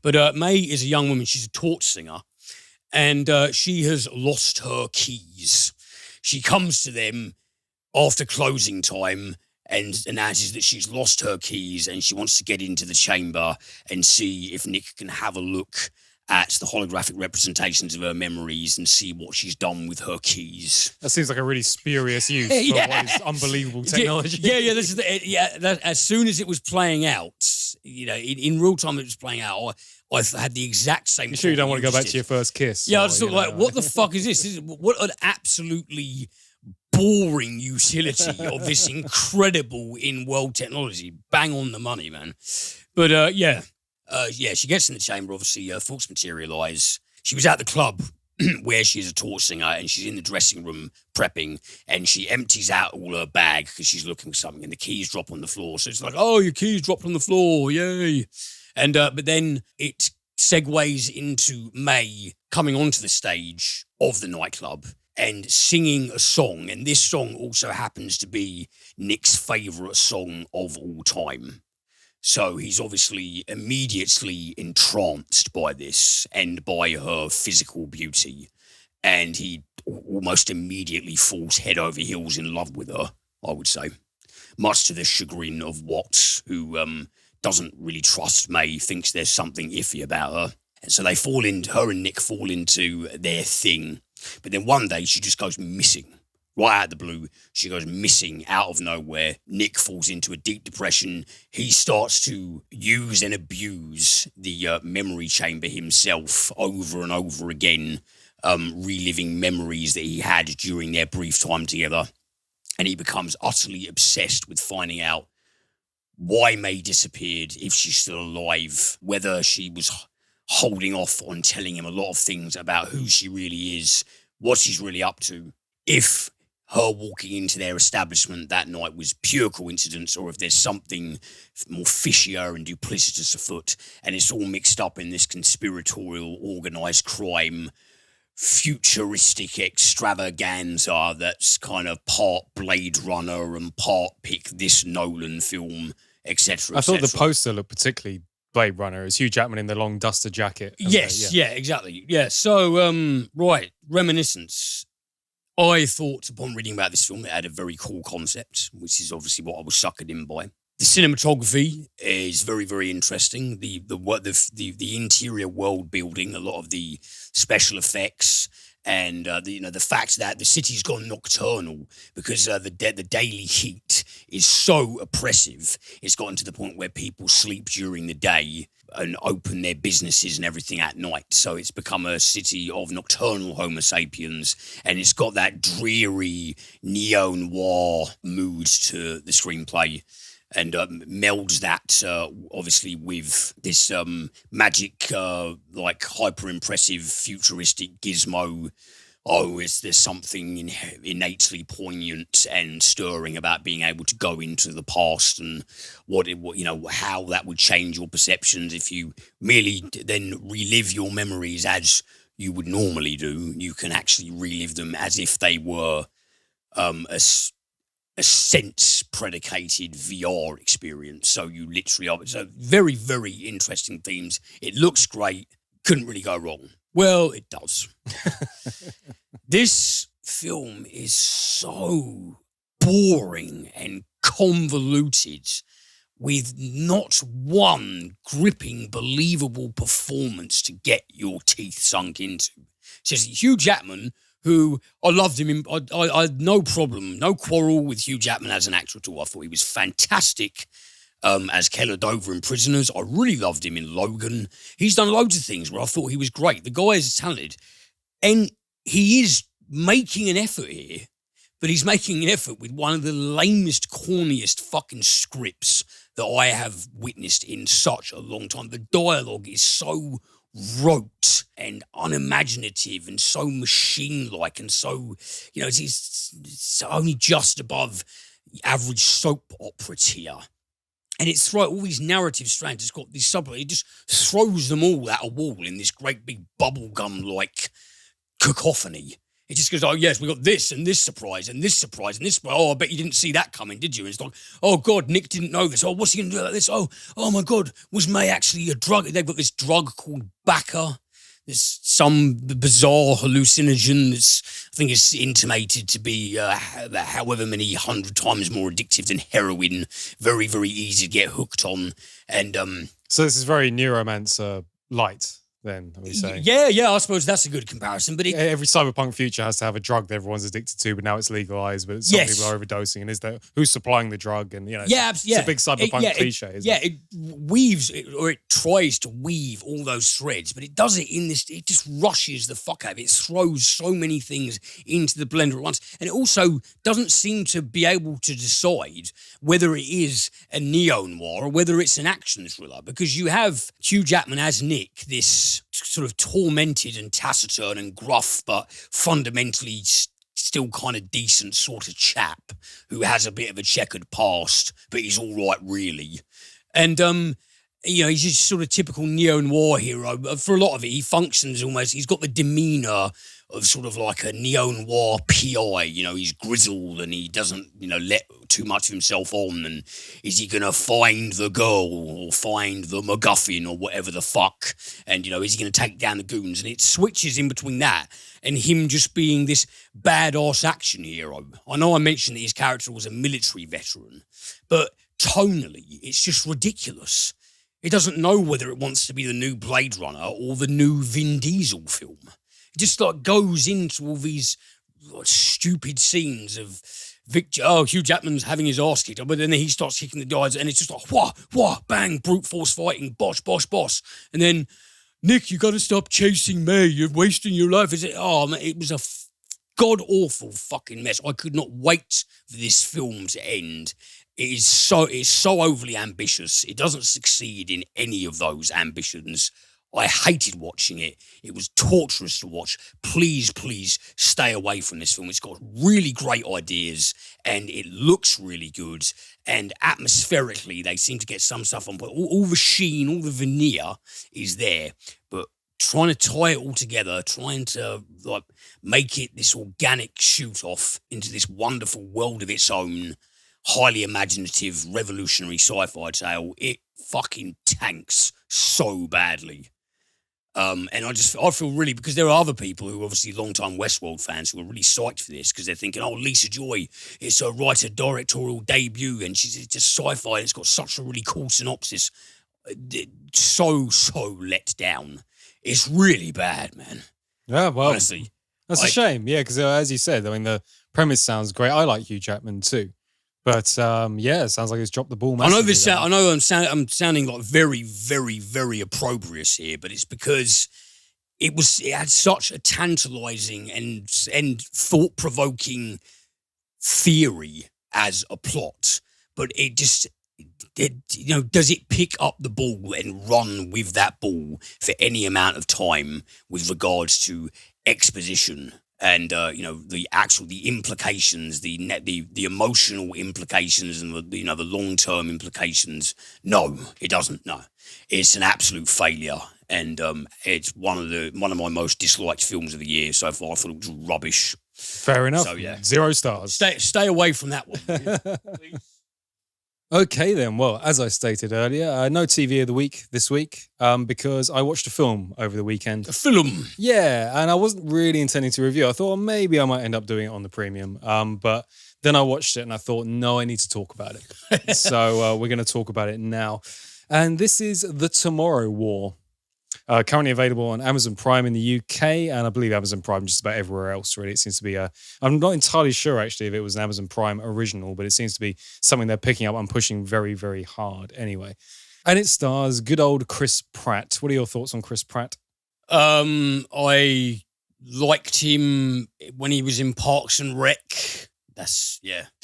But May is a young woman. She's a torch singer, and she has lost her keys. She comes to them after closing time and announces that she's lost her keys and she wants to get into the chamber and see if Nick can have a look at the holographic representations of her memories and see what she's done with her keys. That seems like a really spurious use for what is unbelievable technology. This is as soon as it was playing out, you know, in real time it was playing out, I had the exact same. You sure you don't want to go back to your first kiss? Yeah, I just thought, like, what the fuck is this? What an absolutely boring utility of this incredible in-world technology. Bang on the money, man. But she gets in the chamber, obviously, thoughts materialise. She was at the club where she's a torch singer, and she's in the dressing room prepping, and she empties out all her bag because she's looking for something, and the keys drop on the floor. So it's like, oh, your keys dropped on the floor, yay. And but then it segues into May coming onto the stage of the nightclub and singing a song. And this song also happens to be Nick's favourite song of all time. So he's obviously immediately entranced by this and by her physical beauty. And he almost immediately falls head over heels in love with her, I would say. Much to the chagrin of Watts, who doesn't really trust May, thinks there's something iffy about her. And so her and Nick fall into their thing. But then one day she just goes missing. Right out of the blue, she goes missing out of nowhere. Nick falls into a deep depression. He starts to use and abuse the memory chamber himself over and over again, reliving memories that he had during their brief time together. And he becomes utterly obsessed with finding out why May disappeared, if she's still alive, whether she was holding off on telling him a lot of things about who she really is, what she's really up to, if her walking into their establishment that night was pure coincidence or if there's something more fishier and duplicitous afoot, and it's all mixed up in this conspiratorial organised crime futuristic extravaganza that's kind of part Blade Runner and part pick this Nolan film, etc. I thought the poster looked particularly Blade Runner. It's Hugh Jackman in the long duster jacket. Yes, yeah, exactly. Yeah, so, right, Reminiscence. I thought upon reading about this film, it had a very cool concept, which is obviously what I was suckered in by. The cinematography is very, very interesting. The interior world building, a lot of the special effects, and the fact that the city's gone nocturnal because the daily heat is so oppressive. It's gotten to the point where people sleep during the day and open their businesses and everything at night. So it's become a city of nocturnal Homo sapiens, and it's got that dreary neo-noir mood to the screenplay. And melds that, obviously, with this magic, hyper-impressive, futuristic gizmo. There's something innately poignant and stirring about being able to go into the past and how that would change your perceptions if you merely then relive your memories as you would normally do. You can actually relive them as if they were a sense-predicated VR experience. So you literally are. So very, very interesting themes. It looks great. Couldn't really go wrong. Well, it does. This film is so boring and convoluted with not one gripping, believable performance to get your teeth sunk into. Says Hugh Jackman, who I loved him. I had no problem, no quarrel with Hugh Jackman as an actor at all. I thought he was fantastic as Keller Dover in Prisoners. I really loved him in Logan. He's done loads of things where I thought he was great. The guy is talented. And he is making an effort here, but he's making an effort with one of the lamest, corniest fucking scripts that I have witnessed in such a long time. The dialogue is so rote and unimaginative and so machine-like and so, it's only just above average soap opera tier. And it's throughout all these narrative strands, it's got these subplots, it just throws them all at a wall in this great big bubblegum-like cacophony. It just goes, oh, yes, we got this and this surprise and this surprise and this. Oh, I bet you didn't see that coming, did you? And it's like, oh, God, Nick didn't know this. Oh, what's he going to do about this? Oh, my God, was May actually a drug? They've got this drug called Bacca. There's some bizarre hallucinogen that's, I think it's intimated to be however many 100 times more addictive than heroin. Very, very easy to get hooked on. And so this is very Neuromancer light. Then, are we saying? Yeah, I suppose that's a good comparison. But every cyberpunk future has to have a drug that everyone's addicted to, but now it's legalized. But some people are overdosing, and is there who's supplying the drug? And it's a big cyberpunk cliche. It weaves or it tries to weave all those threads, but it does it in this. It just rushes the fuck out of it. It throws so many things into the blender at once, and it also doesn't seem to be able to decide whether it is a neo-noir or whether it's an action thriller, because you have Hugh Jackman as Nick, this sort of tormented and taciturn and gruff, but fundamentally still kind of decent sort of chap who has a bit of a checkered past, but he's all right, really. And he's just sort of typical neo-noir hero. But for a lot of it, he functions almost, he's got the demeanour of sort of like a neo-noir PI. He's grizzled and he doesn't, let too much of himself on. And is he going to find the girl or find the MacGuffin or whatever the fuck? And, is he going to take down the goons? And it switches in between that and him just being this badass action hero. I know I mentioned that his character was a military veteran, but tonally, it's just ridiculous. It doesn't know whether it wants to be the new Blade Runner or the new Vin Diesel film. It just like goes into all these stupid scenes of Hugh Jackman's having his arse kicked, but then he starts kicking the guys, and it's just like wah, bang, brute force fighting, bosh, and then Nick, you got to stop chasing me. You're wasting your life. It was a god awful fucking mess. I could not wait for this film to end. It's so overly ambitious. It doesn't succeed in any of those ambitions. I hated watching it. It was torturous to watch. Please stay away from this film. It's got really great ideas and it looks really good. And atmospherically, they seem to get some stuff on, but all the sheen, all the veneer is there. But trying to tie it all together, trying to make it this organic shoot off into this wonderful world of its own, highly imaginative, revolutionary sci-fi tale, it fucking tanks so badly. And I feel really, because there are other people who are obviously long-time Westworld fans who are really psyched for this because they're thinking, oh, Lisa Joy, it's her writer-directorial debut and she's just sci-fi and it's got such a really cool synopsis. So let down. It's really bad, man. Yeah, well, honestly. That's a shame. Yeah, because as you said, I mean, the premise sounds great. I like Hugh Jackman too. But it sounds like it's dropped the ball massively. I know I'm sounding like very, very, very opprobrious here, but it's because it had such a tantalizing and thought-provoking theory as a plot, but it just does it pick up the ball and run with that ball for any amount of time with regards to exposition? And the implications, the emotional implications, and the long-term implications. No, it doesn't. No, it's an absolute failure, and it's one of my most disliked films of the year so far. I thought it was rubbish. Fair enough. So yeah, 0 stars. Stay away from that one. Please. Okay then, well, as I stated earlier, no TV of the week this week because I watched a film over the weekend. A film? Yeah, and I wasn't really intending to review. I thought maybe I might end up doing it on the premium, but then I watched it and I thought, no, I need to talk about it. So we're going to talk about it now. And this is The Tomorrow War. Currently available on Amazon Prime in the UK, and I believe Amazon Prime just about everywhere else, really. It seems to be I'm not entirely sure, actually, if it was an Amazon Prime original, but it seems to be something they're picking up and pushing very, very hard anyway. And it stars good old Chris Pratt. What are your thoughts on Chris Pratt? I liked him when he was in Parks and Rec.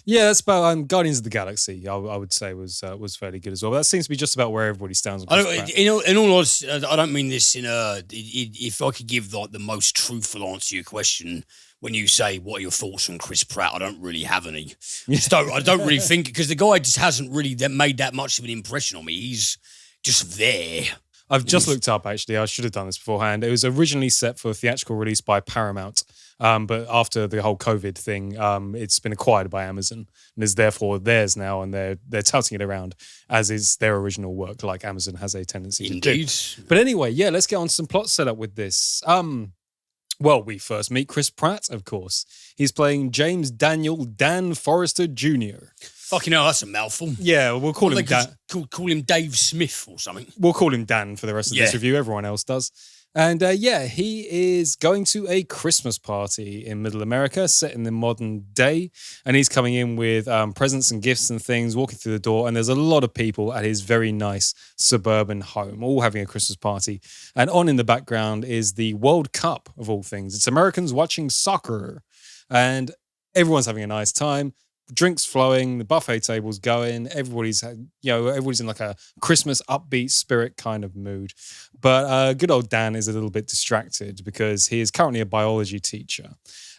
Yeah, that's about Guardians of the Galaxy. I would say was fairly good as well. But that seems to be just about where everybody stands on Chris Pratt. In all honesty, I don't mean this if I could give the most truthful answer to your question, when you say what are your thoughts on Chris Pratt, I don't really have any. I don't really think, because the guy just hasn't really made that much of an impression on me. He's just there. I've just looked up, actually. I should have done this beforehand. It was originally set for theatrical release by Paramount. But after the whole COVID thing, it's been acquired by Amazon and is therefore theirs now, and they're touting it around as is their original work, like Amazon has a tendency to do. But anyway, yeah, let's get on to some plot setup with this. Well, we first meet Chris Pratt, of course. He's playing James Daniel Dan Forrester Jr. Fucking hell, that's a mouthful. Yeah, we'll call him Dan. Call him Dave Smith or something. We'll call him Dan for the rest of this review. Everyone else does. And he is going to a Christmas party in Middle America set in the modern day. And he's coming in with presents and gifts and things, walking through the door. And there's a lot of people at his very nice suburban home, all having a Christmas party. And on in the background is the World Cup, of all things. It's Americans watching soccer. And everyone's having a nice time. Drinks flowing, the buffet table's going, everybody's in like a Christmas upbeat spirit kind of mood. But good old Dan is a little bit distracted because he is currently a biology teacher.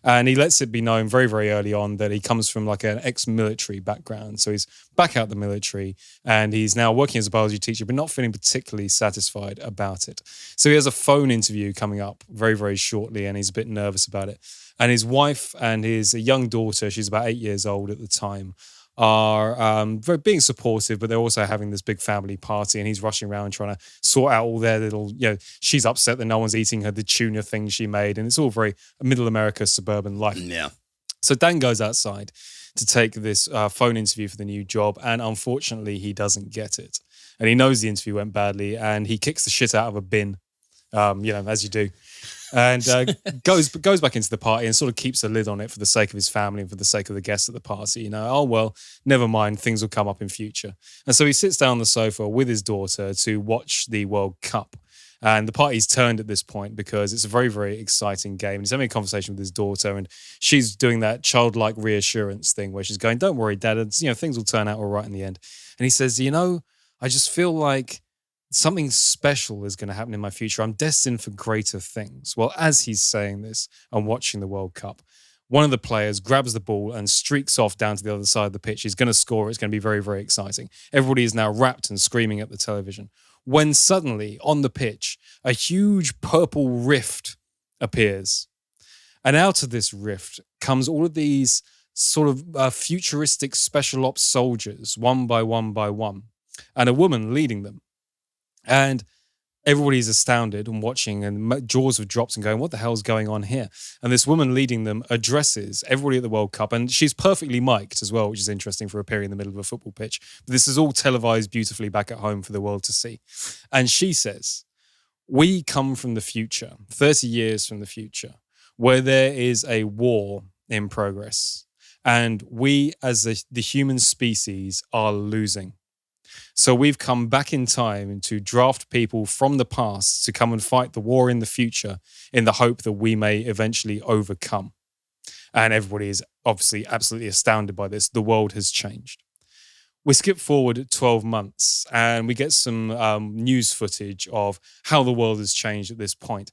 And he lets it be known very, very early on that he comes from like an ex-military background. So he's back out the military, and he's now working as a biology teacher, but not feeling particularly satisfied about it. So he has a phone interview coming up very, very shortly, and he's a bit nervous about it. And his wife and his young daughter, she's about 8 years old at the time, are very being supportive, but they're also having this big family party, and he's rushing around trying to sort out all their little, she's upset that no one's eating the tuna thing she made, and it's all very middle America suburban life. Yeah. So Dan goes outside to take this phone interview for the new job, and unfortunately he doesn't get it. And he knows the interview went badly, and he kicks the shit out of a bin, as you do. And goes back into the party and sort of keeps a lid on it for the sake of his family and for the sake of the guests at the party. Oh, well, never mind, things will come up in future. And so he sits down on the sofa with his daughter to watch the World Cup. And the party's turned at this point because it's a very, very exciting game. And he's having a conversation with his daughter, and she's doing that childlike reassurance thing where she's going, "Don't worry, Dad, things will turn out all right in the end." And he says, I just feel like something special is going to happen in my future. I'm destined for greater things. Well, as he's saying this and watching the World Cup, one of the players grabs the ball and streaks off down to the other side of the pitch. He's going to score. It's going to be very, very exciting. Everybody is now wrapped and screaming at the television. When suddenly, on the pitch, a huge purple rift appears. And out of this rift comes all of these sort of futuristic special ops soldiers, one by one by one, and a woman leading them. And everybody's astounded and watching, and jaws have dropped and going, what the hell's going on here? And this woman leading them addresses everybody at the World Cup, and she's perfectly mic'd as well, which is interesting for appearing in the middle of a football pitch. But this is all televised beautifully back at home for the world to see. And she says, "We come from the future, 30 years from the future, where there is a war in progress, and we as the human species are losing. So we've come back in time to draft people from the past to come and fight the war in the future in the hope that we may eventually overcome." And everybody is obviously absolutely astounded by this. The world has changed. We skip forward 12 months and we get some news footage of how the world has changed at this point.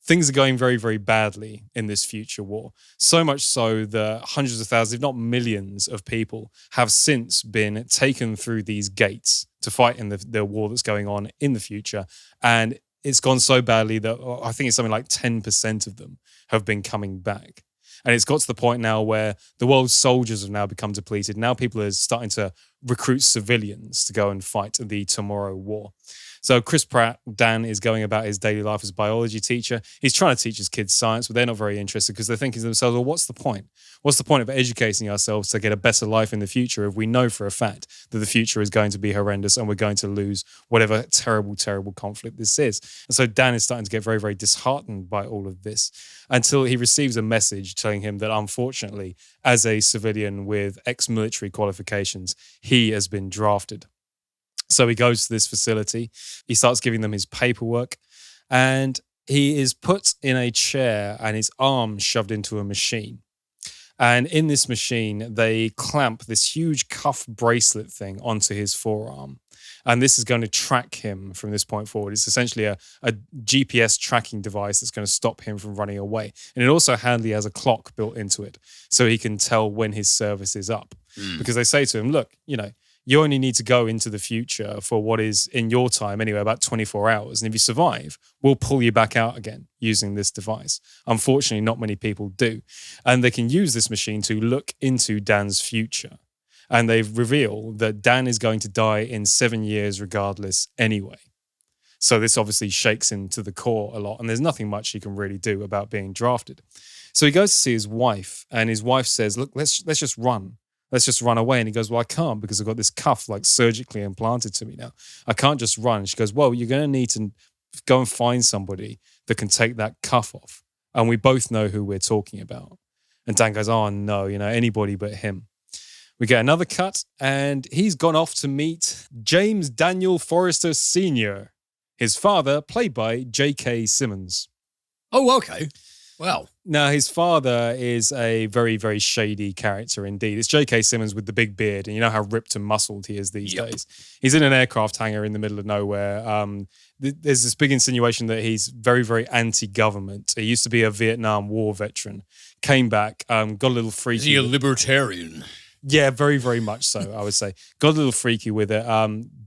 Things are going very, very badly in this future war. So much so that hundreds of thousands, if not millions of people have since been taken through these gates to fight in the war that's going on in the future. And it's gone so badly that I think it's something like 10% of them have been coming back. And it's got to the point now where the world's soldiers have now become depleted. Now people are starting to recruit civilians to go and fight the tomorrow war. So Chris Pratt, Dan, is going about his daily life as a biology teacher. He's trying to teach his kids science, but they're not very interested because they're thinking to themselves, well, what's the point? What's the point of educating ourselves to get a better life in the future if we know for a fact that the future is going to be horrendous and we're going to lose whatever terrible, terrible conflict this is? And so Dan is starting to get very, very disheartened by all of this until he receives a message telling him that unfortunately, as a civilian with ex-military qualifications, he has been drafted. So he goes to this facility, he starts giving them his paperwork, and he is put in a chair and his arm shoved into a machine. And in this machine, they clamp this huge cuff bracelet thing onto his forearm. And this is going to track him from this point forward. It's essentially a GPS tracking device that's going to stop him from running away. And it also handily has a clock built into it so he can tell when his service is up. Because they say to him, look, you only need to go into the future for what is, in your time anyway, about 24 hours. And if you survive, we'll pull you back out again using this device. Unfortunately, not many people do. And they can use this machine to look into Dan's future. And they reveal that Dan is going to die in 7 years regardless anyway. So this obviously shakes him to the core a lot. And there's nothing much he can really do about being drafted. So he goes to see his wife. And his wife says, look, let's just run. Let's just run away. And he goes, well, I can't because I've got this cuff like surgically implanted to me now. I can't just run. And she goes, well, you're going to need to go and find somebody that can take that cuff off. And we both know who we're talking about. And Dan goes, oh, no, anybody but him. We get another cut and he's gone off to meet James Daniel Forrester Sr., his father, played by J.K. Simmons. Oh, okay. Well, now his father is a very, very shady character indeed. It's J.K. Simmons with the big beard, and you know how ripped and muscled he is these days. He's in an aircraft hangar in the middle of nowhere. There's this big insinuation that he's very, very anti-government. He used to be a Vietnam War veteran, came back, got a little freaky. Is he a libertarian? Yeah, very, very much so, I would say. Got a little freaky with it.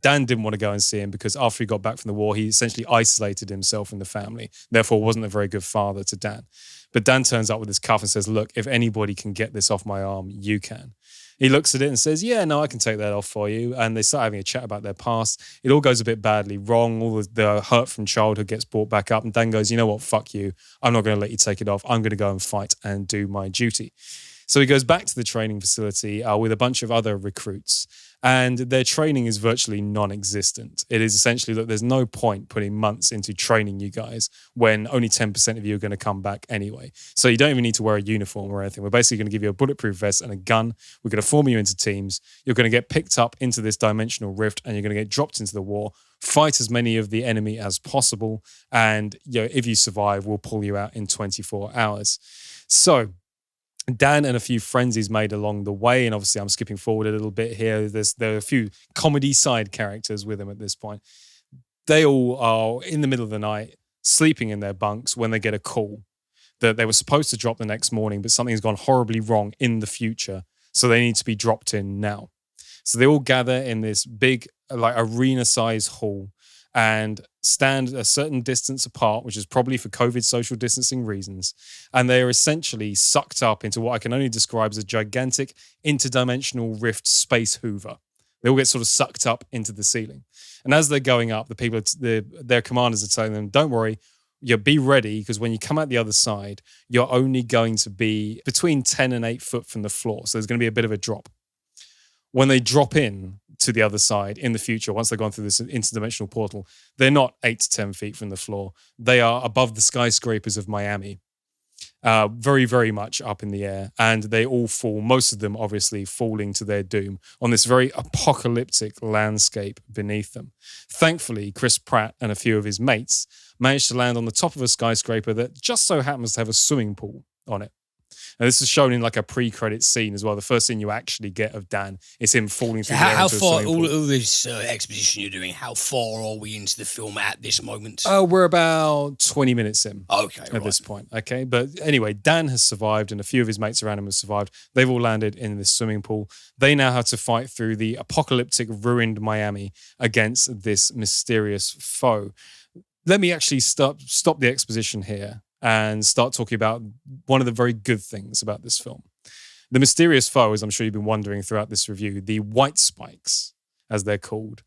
Dan didn't want to go and see him because after he got back from the war, he essentially isolated himself from the family, therefore wasn't a very good father to Dan. But Dan turns up with his cuff and says, look, if anybody can get this off my arm, you can. He looks at it and says, yeah, no, I can take that off for you. And they start having a chat about their past. It all goes a bit badly wrong. All the hurt from childhood gets brought back up. And Dan goes, you know what, fuck you. I'm not going to let you take it off. I'm going to go and fight and do my duty. So he goes back to the training facility with a bunch of other recruits, and their training is virtually non-existent. It is essentially that there's no point putting months into training you guys when only 10% of you are going to come back anyway. So you don't even need to wear a uniform or anything. We're basically going to give you a bulletproof vest and a gun. We're going to form you into teams. You're going to get picked up into this dimensional rift, and you're going to get dropped into the war. Fight as many of the enemy as possible, and if you survive, we'll pull you out in 24 hours. So Dan and a few friends he's made along the way, and obviously I'm skipping forward a little bit here. There are a few comedy side characters with him at this point. They all are in the middle of the night, sleeping in their bunks when they get a call that they were supposed to drop the next morning, but something's gone horribly wrong in the future, so they need to be dropped in now. So they all gather in this big, like arena-sized hall and stand a certain distance apart, which is probably for COVID social distancing reasons. And they are essentially sucked up into what I can only describe as a gigantic interdimensional rift space hoover. They all get sort of sucked up into the ceiling. And as they're going up, their commanders are telling them, don't worry, be ready, because when you come out the other side, you're only going to be between 10 and 8 foot from the floor. So there's going to be a bit of a drop. When they drop in to the other side in the future, once they've gone through this interdimensional portal, they're not 8 to 10 feet from the floor. They are above the skyscrapers of Miami, very, very much up in the air. And they all fall, most of them obviously falling to their doom on this very apocalyptic landscape beneath them. Thankfully, Chris Pratt and a few of his mates managed to land on the top of a skyscraper that just so happens to have a swimming pool on it. And this is shown in like a pre-credit scene as well. The first scene you actually get of Dan is him falling through the air. How far, all this exposition you're doing, how far are we into the film at this moment? We're about 20 minutes in. Okay, at this point. Okay, but anyway, Dan has survived and a few of his mates around him have survived. They've all landed in this swimming pool. They now have to fight through the apocalyptic, ruined Miami against this mysterious foe. Let me actually stop the exposition here and start talking about one of the very good things about this film. The mysterious foe, as I'm sure you've been wondering throughout this review, the white spikes, as they're called,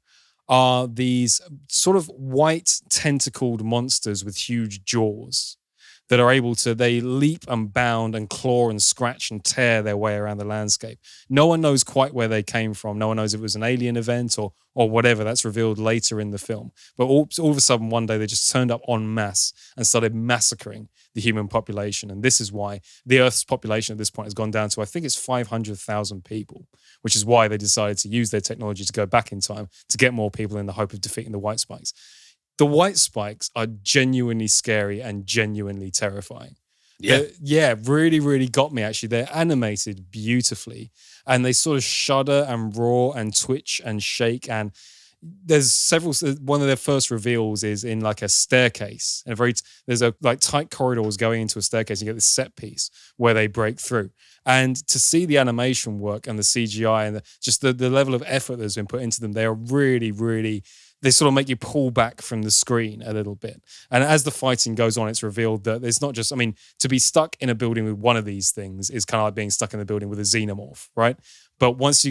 are these sort of white tentacled monsters with huge jaws that are able to, they leap and bound and claw and scratch and tear their way around the landscape. No one knows quite where they came from. No one knows if it was an alien event or whatever. That's revealed later in the film. But all of a sudden, one day, they just turned up en masse and started massacring the human population. And this is why the Earth's population at this point has gone down to, I think it's 500,000 people, which is why they decided to use their technology to go back in time to get more people in the hope of defeating the white spikes. The white spikes are genuinely scary and genuinely terrifying. Yeah, really, really got me, actually. They're animated beautifully, and they sort of shudder and roar and twitch and shake. And there's several, one of their first reveals is in like a staircase. And there's a like tight corridors going into a staircase. You get this set piece where they break through. And to see the animation work and the CGI and just the level of effort that's been put into them, they are really, really, they sort of make you pull back from the screen a little bit. And as the fighting goes on, it's revealed that it's not just, I mean, to be stuck in a building with one of these things is kind of like being stuck in the building with a xenomorph, right? But once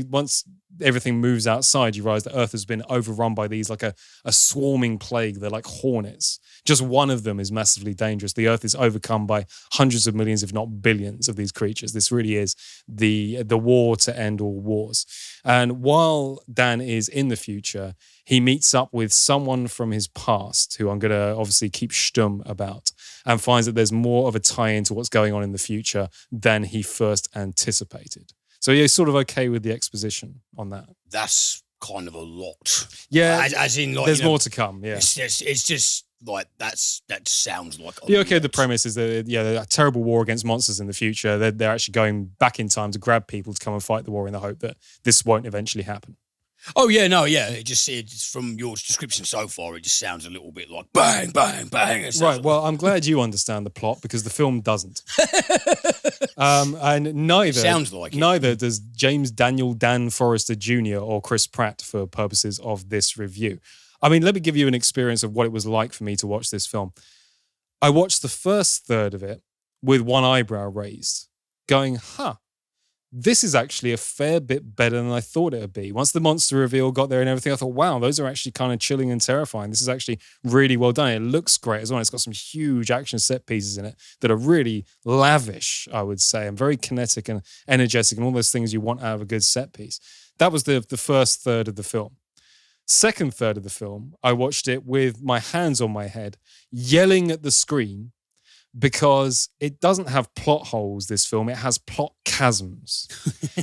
everything moves outside, you realize that Earth has been overrun by these like a swarming plague. They're like hornets. Just one of them is massively dangerous. The Earth is overcome by hundreds of millions, if not billions, of these creatures. This really is the war to end all wars. And while Dan is in the future, he meets up with someone from his past who I'm going to obviously keep stum about, and finds that there's more of a tie-in to what's going on in the future than he first anticipated. So you're sort of okay with the exposition on that? That's kind of a lot. Yeah, as in like, there's more to come. Yeah, it's just like that sounds like. You're okay. The premise is that a terrible war against monsters in the future. They're actually going back in time to grab people to come and fight the war in the hope that this won't eventually happen. Oh yeah, no, yeah. It's from your description so far, it just sounds a little bit like bang, bang, bang. Right. Well, I'm glad you understand the plot because the film doesn't. And Sounds like it. neither does James Daniel Dan Forrester Jr. or Chris Pratt for purposes of this review. I mean, let me give you an experience of what it was like for me to watch this film. I watched the first third of it with one eyebrow raised, going, this is actually a fair bit better than I thought it would be. Once the monster reveal got there and everything, I thought, wow, those are actually kind of chilling and terrifying. This is actually really well done. It looks great as well. It's got some huge action set pieces in it that are really lavish, I would say, and very kinetic and energetic and all those things you want out of a good set piece. That was the first third of the film. Second third of the film, I watched it with my hands on my head, yelling at the screen, because it doesn't have plot holes, this film. It has plot chasms.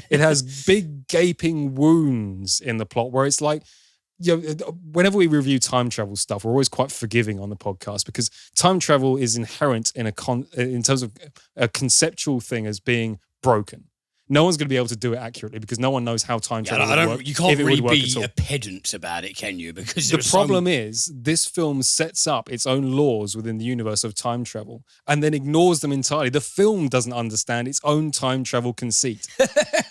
It has big gaping wounds in the plot where it's like, whenever we review time travel stuff, we're always quite forgiving on the podcast because time travel is inherent in in terms of a conceptual thing as being broken. No one's going to be able to do it accurately because no one knows how time travel would work. You can't really be a pedant about it, can you? Because the problem is this film sets up its own laws within the universe of time travel and then ignores them entirely. The film doesn't understand its own time travel conceit.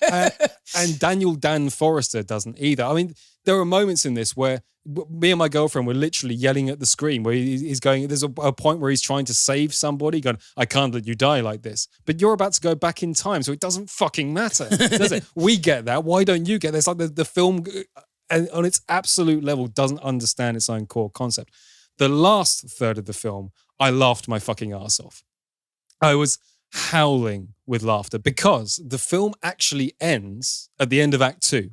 And Daniel Dan Forrester doesn't either. I mean, there are moments in this where me and my girlfriend were literally yelling at the screen where he's going, there's a point where he's trying to save somebody going, I can't let you die like this. But you're about to go back in time, so it doesn't fucking matter, does it? We get that. Why don't you get this? Like the film on its absolute level doesn't understand its own core concept. The last third of the film, I laughed my fucking ass off. I was howling with laughter because the film actually ends at the end of Act 2.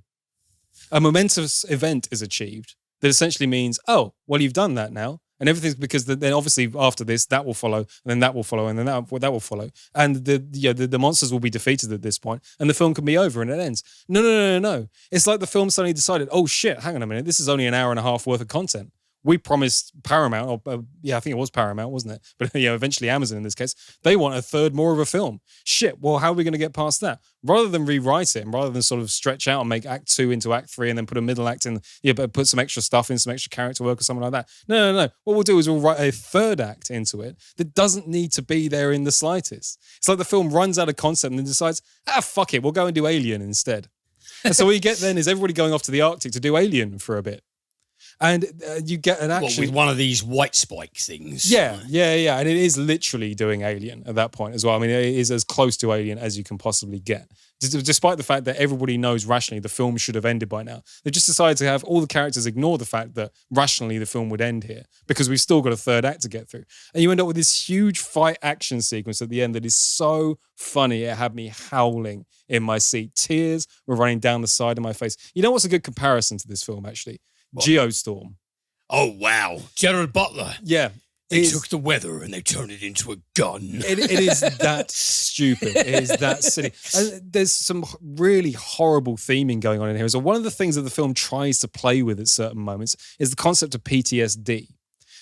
A momentous event is achieved that essentially means, oh, well, you've done that now. And everything's because then obviously after this, that will follow, and then that will follow, and then that will follow. And the monsters will be defeated at this point, and the film can be over and it ends. No. It's like the film suddenly decided, oh shit, hang on a minute, this is only an hour and a half worth of content. We promised Paramount, I think it was Paramount, wasn't it? But eventually Amazon in this case, they want a third more of a film. Shit, well, how are we going to get past that? Rather than rewrite it and rather than sort of stretch out and make Act 2 into Act 3 and then put a middle act in, but put some extra stuff in, some extra character work or something like that. No. What we'll do is we'll write a third act into it that doesn't need to be there in the slightest. It's like the film runs out of concept and then decides, fuck it, we'll go and do Alien instead. And so what you get then is everybody going off to the Arctic to do Alien for a bit. And you get an action with one of these white spike things. Yeah. And it is literally doing Alien at that point as well. I mean, it is as close to Alien as you can possibly get. Despite the fact that everybody knows rationally the film should have ended by now. They just decided to have all the characters ignore the fact that rationally the film would end here because we've still got a third act to get through. And you end up with this huge fight action sequence at the end that is so funny. It had me howling in my seat. Tears were running down the side of my face. You know what's a good comparison to this film, actually? What? Geostorm. Oh, wow. Gerard Butler. Yeah. They took the weather and they turned it into a gun. It is that stupid. It is that silly. And there's some really horrible theming going on in here. So one of the things that the film tries to play with at certain moments is the concept of PTSD.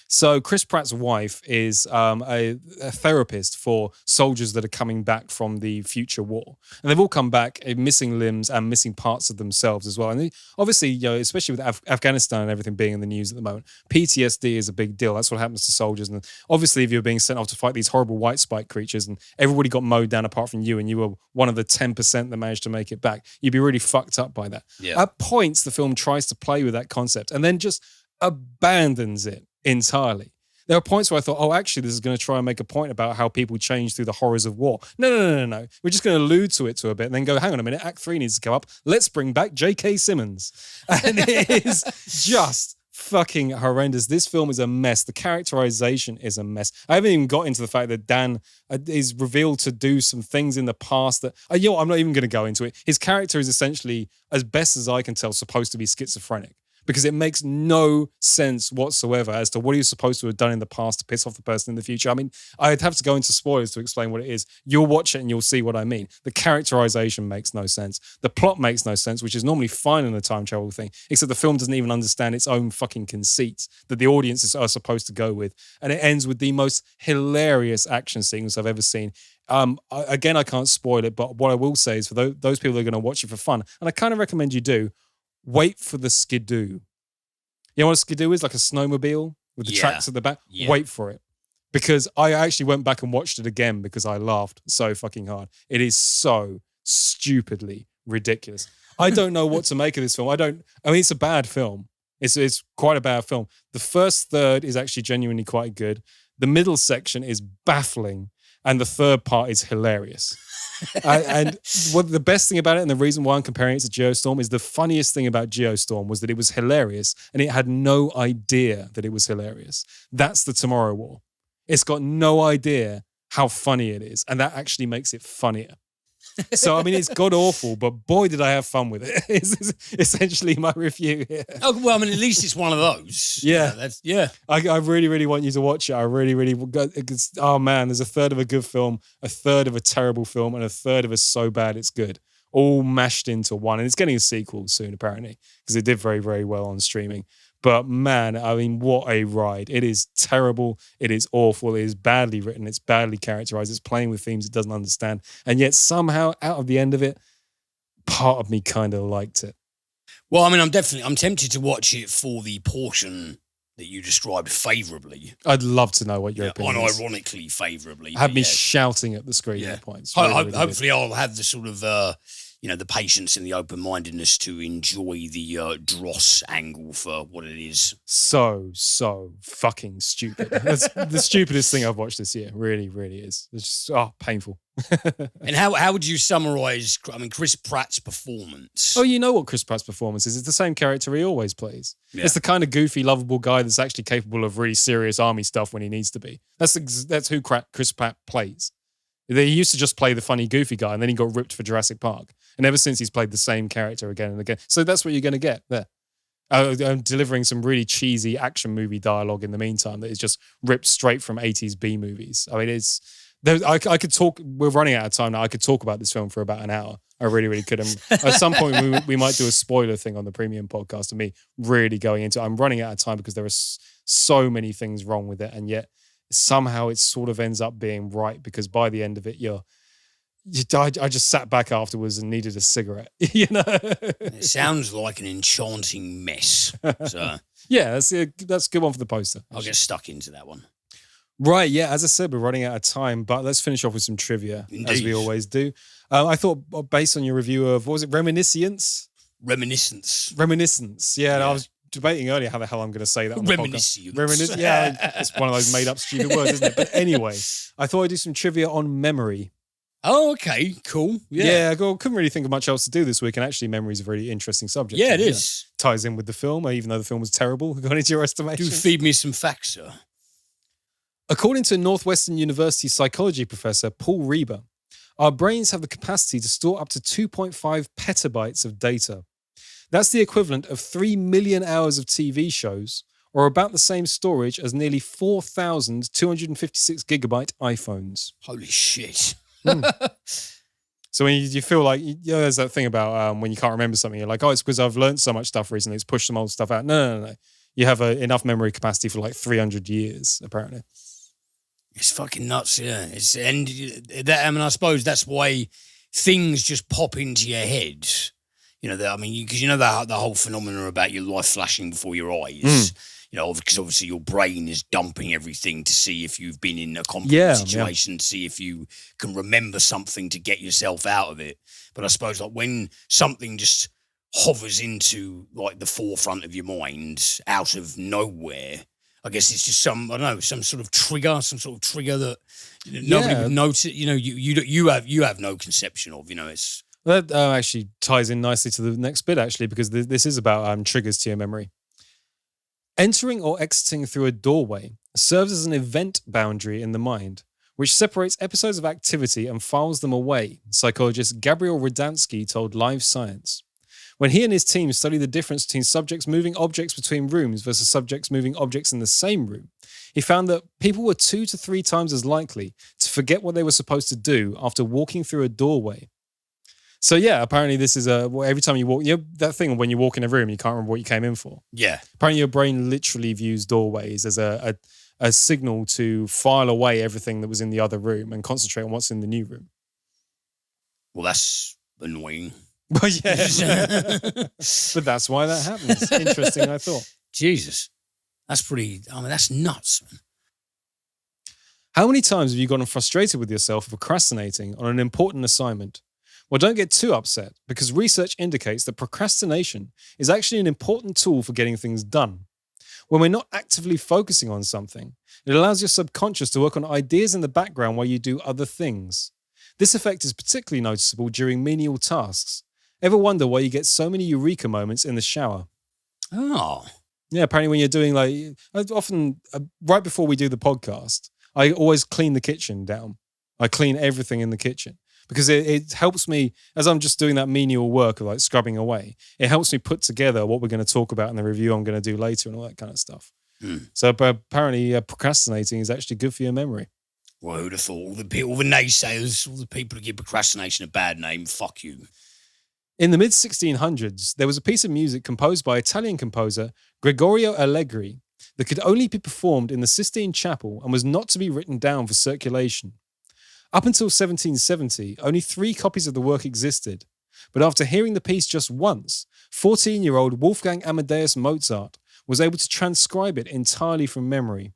So Chris Pratt's wife is a therapist for soldiers that are coming back from the future war. And they've all come back missing limbs and missing parts of themselves as well. And obviously, especially with Afghanistan and everything being in the news at the moment, PTSD is a big deal. That's what happens to soldiers. And obviously, if you're being sent off to fight these horrible white spike creatures and everybody got mowed down apart from you and you were one of the 10% that managed to make it back, you'd be really fucked up by that. Yeah. At points, the film tries to play with that concept and then just abandons it entirely. There are points where I thought, oh, actually, this is going to try and make a point about how people change through the horrors of war. No. We're just going to allude to it a bit and then go, hang on a minute, Act 3 needs to come up. Let's bring back J.K. Simmons. And it is just fucking horrendous. This film is a mess. The characterization is a mess. I haven't even got into the fact that Dan is revealed to do some things in the past that, I'm not even going to go into it. His character is essentially, as best as I can tell, supposed to be schizophrenic. Because it makes no sense whatsoever as to what he was supposed to have done in the past to piss off the person in the future. I mean, I'd have to go into spoilers to explain what it is. You'll watch it and you'll see what I mean. The characterization makes no sense. The plot makes no sense, which is normally fine in a time travel thing, except the film doesn't even understand its own fucking conceits that the audiences are supposed to go with. And it ends with the most hilarious action sequence I've ever seen. Again, I can't spoil it, but what I will say is for those people that are going to watch it for fun, and I kind of recommend you do, wait for the skidoo. You know what a skidoo is? Like a snowmobile with the tracks at the back. Yeah. Wait for it. Because I actually went back and watched it again because I laughed so fucking hard. It is so stupidly ridiculous. I don't know what to make of this film. I mean, it's a bad film. It's quite a bad film. The first third is actually genuinely quite good. The middle section is baffling. And the third part is hilarious. And what the best thing about it, and the reason why I'm comparing it to Geostorm, is the funniest thing about Geostorm was that it was hilarious and it had no idea that it was hilarious. That's the Tomorrow War. It's got no idea how funny it is, and that actually makes it funnier. So, I mean, it's god-awful, but boy, did I have fun with it. It's essentially my review here. Oh, well, I mean, at least it's one of those. Yeah. I really, really want you to watch it. I really, really... Oh, man, there's a third of a good film, a third of a terrible film, and a third of a so bad it's good. All mashed into one. And it's getting a sequel soon, apparently, because it did very, very well on streaming. But man, I mean, what a ride. It is terrible. It is awful. It is badly written. It's badly characterized. It's playing with themes it doesn't understand. And yet somehow out of the end of it, part of me kind of liked it. Well, I mean, I'm tempted to watch it for the portion that you described favourably. I'd love to know what your opinion is. Unironically favourably. Had me shouting at the screen at points. Hopefully I'll have the sort of... the patience and the open-mindedness to enjoy the Dross angle for what it is. So fucking stupid. That's the stupidest thing I've watched this year. Really, really is. It's just, painful. And how would you summarise, Chris Pratt's performance? Oh, you know what Chris Pratt's performance is. It's the same character he always plays. Yeah. It's the kind of goofy, lovable guy that's actually capable of really serious army stuff when he needs to be. That's who Chris Pratt plays. He used to just play the funny, goofy guy, and then he got ripped for Jurassic Park. And ever since, he's played the same character again and again. So that's what you're going to get there. I'm delivering some really cheesy action movie dialogue in the meantime that is just ripped straight from 80s B movies. I mean, I could talk. We're running out of time now. I could talk about this film for about an hour. I really, really could. And at some point, we might do a spoiler thing on the premium podcast of me really going into it. I'm running out of time because there are so many things wrong with it. And yet, somehow it sort of ends up being right because by the end of it, I just sat back afterwards and needed a cigarette. It sounds like an enchanting mess. So yeah, that's a good one for the poster. I'll get stuck into that one. Right, yeah. As I said, we're running out of time, but let's finish off with some trivia, as we always do. I thought, based on your review of, what was it, Reminiscence? Reminiscence. Yeah, and I was debating earlier how the hell I'm going to say that on the podcast. Reminiscence. Yeah, it's one of those made up stupid words, isn't it? But anyway, I thought I'd do some trivia on memory. Oh, okay, cool. Yeah, I couldn't really think of much else to do this week, and actually memory is a very interesting subject. Yeah, it is. Ties in with the film, even though the film was terrible, according to your estimation. Do feed me some facts, sir. According to Northwestern University psychology professor Paul Reber, our brains have the capacity to store up to 2.5 petabytes of data. That's the equivalent of 3 million hours of TV shows, or about the same storage as nearly 4,256 gigabyte iPhones. Holy shit. So when you feel like, there's that thing about when you can't remember something, you're like, it's because I've learned so much stuff recently, it's pushed some old stuff out. No. You have enough memory capacity for like 300 years, apparently. It's fucking nuts, yeah. I suppose that's why things just pop into your head. Because the whole phenomenon about your life flashing before your eyes. Because obviously your brain is dumping everything to see if you've been in a complicated situation, to see if you can remember something to get yourself out of it. But I suppose like when something just hovers into like the forefront of your mind out of nowhere, I guess it's just some sort of trigger that nobody would notice. You have no conception of. It's that actually ties in nicely to the next bit actually, because this is about triggers to your memory. Entering or exiting through a doorway serves as an event boundary in the mind, which separates episodes of activity and files them away, psychologist Gabriel Radansky told Live Science. When he and his team studied the difference between subjects moving objects between rooms versus subjects moving objects in the same room, he found that people were 2 to 3 times as likely to forget what they were supposed to do after walking through a doorway. So yeah, apparently this is every time you walk, that thing when you walk in a room, you can't remember what you came in for. Yeah. Apparently your brain literally views doorways as a signal to file away everything that was in the other room and concentrate on what's in the new room. Well, that's annoying. Well, yeah. But that's why that happens. Interesting, I thought. Jesus. That's pretty, I mean, that's nuts, man. How many times have you gotten frustrated with yourself for procrastinating on an important assignment? Well, don't get too upset, because research indicates that procrastination is actually an important tool for getting things done. When we're not actively focusing on something, it allows your subconscious to work on ideas in the background while you do other things. This effect is particularly noticeable during menial tasks. Ever wonder why you get so many eureka moments in the shower? Oh. Yeah, apparently when you're doing often right before we do the podcast, I always clean the kitchen down. I clean everything in the kitchen because it helps me, as I'm just doing that menial work of like scrubbing away, it helps me put together what we're going to talk about in the review I'm going to do later and all that kind of stuff. So apparently procrastinating is actually good for your memory. Well, who'd have thought? All the naysayers, all the people who give procrastination a bad name, fuck you. In the mid-1600s, there was a piece of music composed by Italian composer Gregorio Allegri that could only be performed in the Sistine Chapel and was not to be written down for circulation. Up until 1770, only 3 copies of the work existed, but after hearing the piece just once, 14-year-old Wolfgang Amadeus Mozart was able to transcribe it entirely from memory.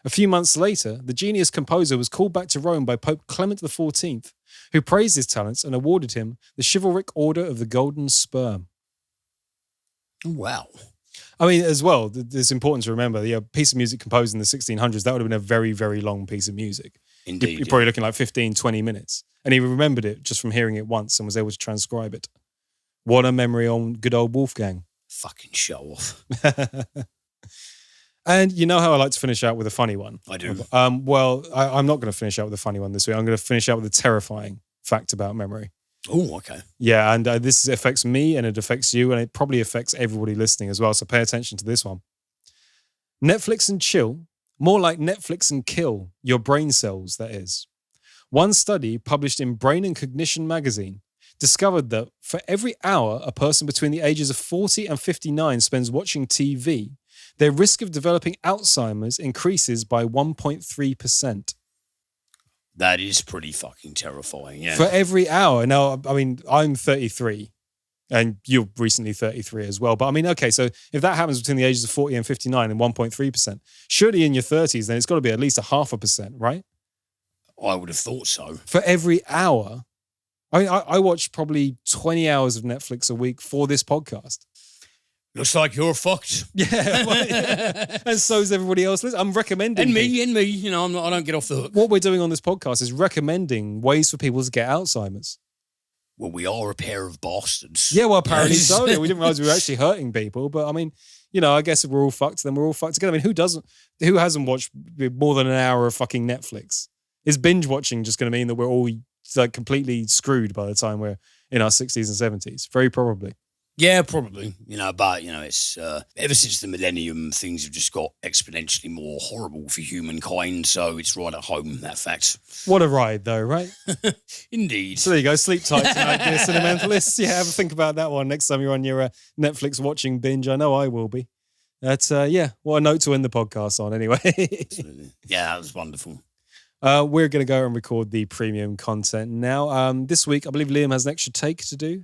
A few months later, the genius composer was called back to Rome by Pope Clement XIV, who praised his talents and awarded him the chivalric Order of the Golden Spur. Wow. I mean, as well, it's important to remember, the piece of music composed in the 1600s, that would have been a very, very long piece of music. Indeed. You're probably looking like 15, 20 minutes. And he remembered it just from hearing it once and was able to transcribe it. What a memory on good old Wolfgang. Fucking show off. And you know how I like to finish out with a funny one? I do. Well, I'm not going to finish out with a funny one this week. I'm going to finish out with a terrifying fact about memory. Oh, okay. Yeah, and this affects me and it affects you and it probably affects everybody listening as well. So pay attention to this one. Netflix and chill, more like Netflix and kill your brain cells, that is. One study published in Brain and Cognition magazine discovered that for every hour a person between the ages of 40 and 59 spends watching TV, their risk of developing Alzheimer's increases by 1.3%. That is pretty fucking terrifying, yeah. For every hour. Now, I mean, I'm 33 and you're recently 33 as well. But I mean, okay, so if that happens between the ages of 40 and 59 and 1.3%, surely in your 30s, then it's got to be at least 0.5%, right? I would have thought so. For every hour. I mean, I watch probably 20 hours of Netflix a week for this podcast. Looks like you're fucked. Yeah, well, yeah. And so is everybody else. I'm recommending. And me. You know, I don't get off the hook. What we're doing on this podcast is recommending ways for people to get Alzheimer's. Well, we are a pair of bastards. Yeah, well, apparently so. We didn't realize we were actually hurting people. But I mean, you know, I guess if we're all fucked, then we're all fucked together. I mean, who hasn't watched more than an hour of fucking Netflix? Is binge watching just going to mean that we're all like completely screwed by the time we're in our 60s and 70s? Very probably. Yeah, probably. You know, but, you know, it's ever since the millennium, things have just got exponentially more horrible for humankind. So it's right at home, that fact. What a ride, though, right? Indeed. So there you go. Sleep tight tonight, dear cinementalists. Yeah, have a think about that one next time you're on your Netflix watching binge. I know I will be. That's, yeah, what a note to end the podcast on anyway. Absolutely. Yeah, that was wonderful. We're going to go and record the premium content now. This week, I believe Liam has an extra take to do.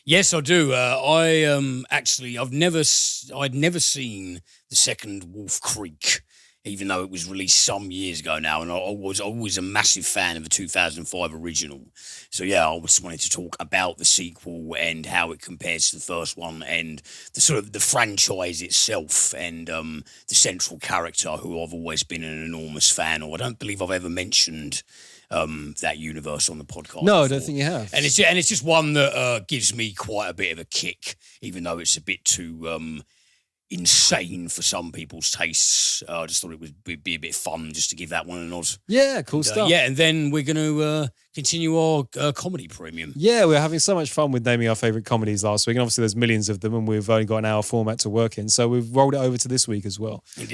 Yes, I do. I'd never seen the second Wolf Creek, even though it was released some years ago now, and I was always a massive fan of the 2005 original. So yeah, I just wanted to talk about the sequel and how it compares to the first one, and the sort of the franchise itself, and the central character who I've always been an enormous fan of. I don't believe I've ever mentioned that universe on the podcast. No, before. I don't think you have. And it's just one that gives me quite a bit of a kick, even though it's a bit too insane for some people's tastes. I just thought it would be a bit fun just to give that one a nod. Yeah, cool stuff. Yeah, and then we're going to continue our comedy premium. Yeah, we're having so much fun with naming our favourite comedies last week. And obviously there's millions of them and we've only got an hour format to work in. So we've rolled it over to this week as well. And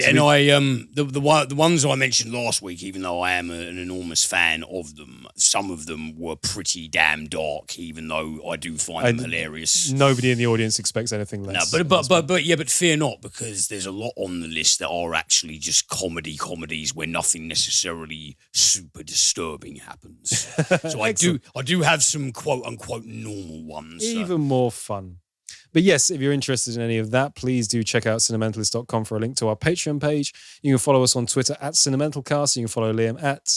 the ones I mentioned last week, even though I am an enormous fan of them, some of them were pretty damn dark, even though I do find them hilarious. Nobody in the audience expects anything less. No, but fear not, because there's a lot on the list that are actually just comedies where nothing necessarily super disturbing happens. So I do have some quote unquote normal ones. Even more fun. But yes, if you're interested in any of that, please do check out cinementalist.com for a link to our Patreon page. You can follow us on Twitter at Cinementalcast. You can follow Liam at...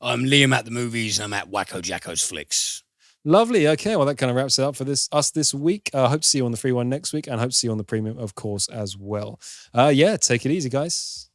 I'm Liam at the movies, and I'm at Wacko Jacko's Flicks. Lovely. Okay, well, that kind of wraps it up for us this week. I hope to see you on the free one next week, and hope to see you on the premium, of course, as well. Yeah, take it easy, guys.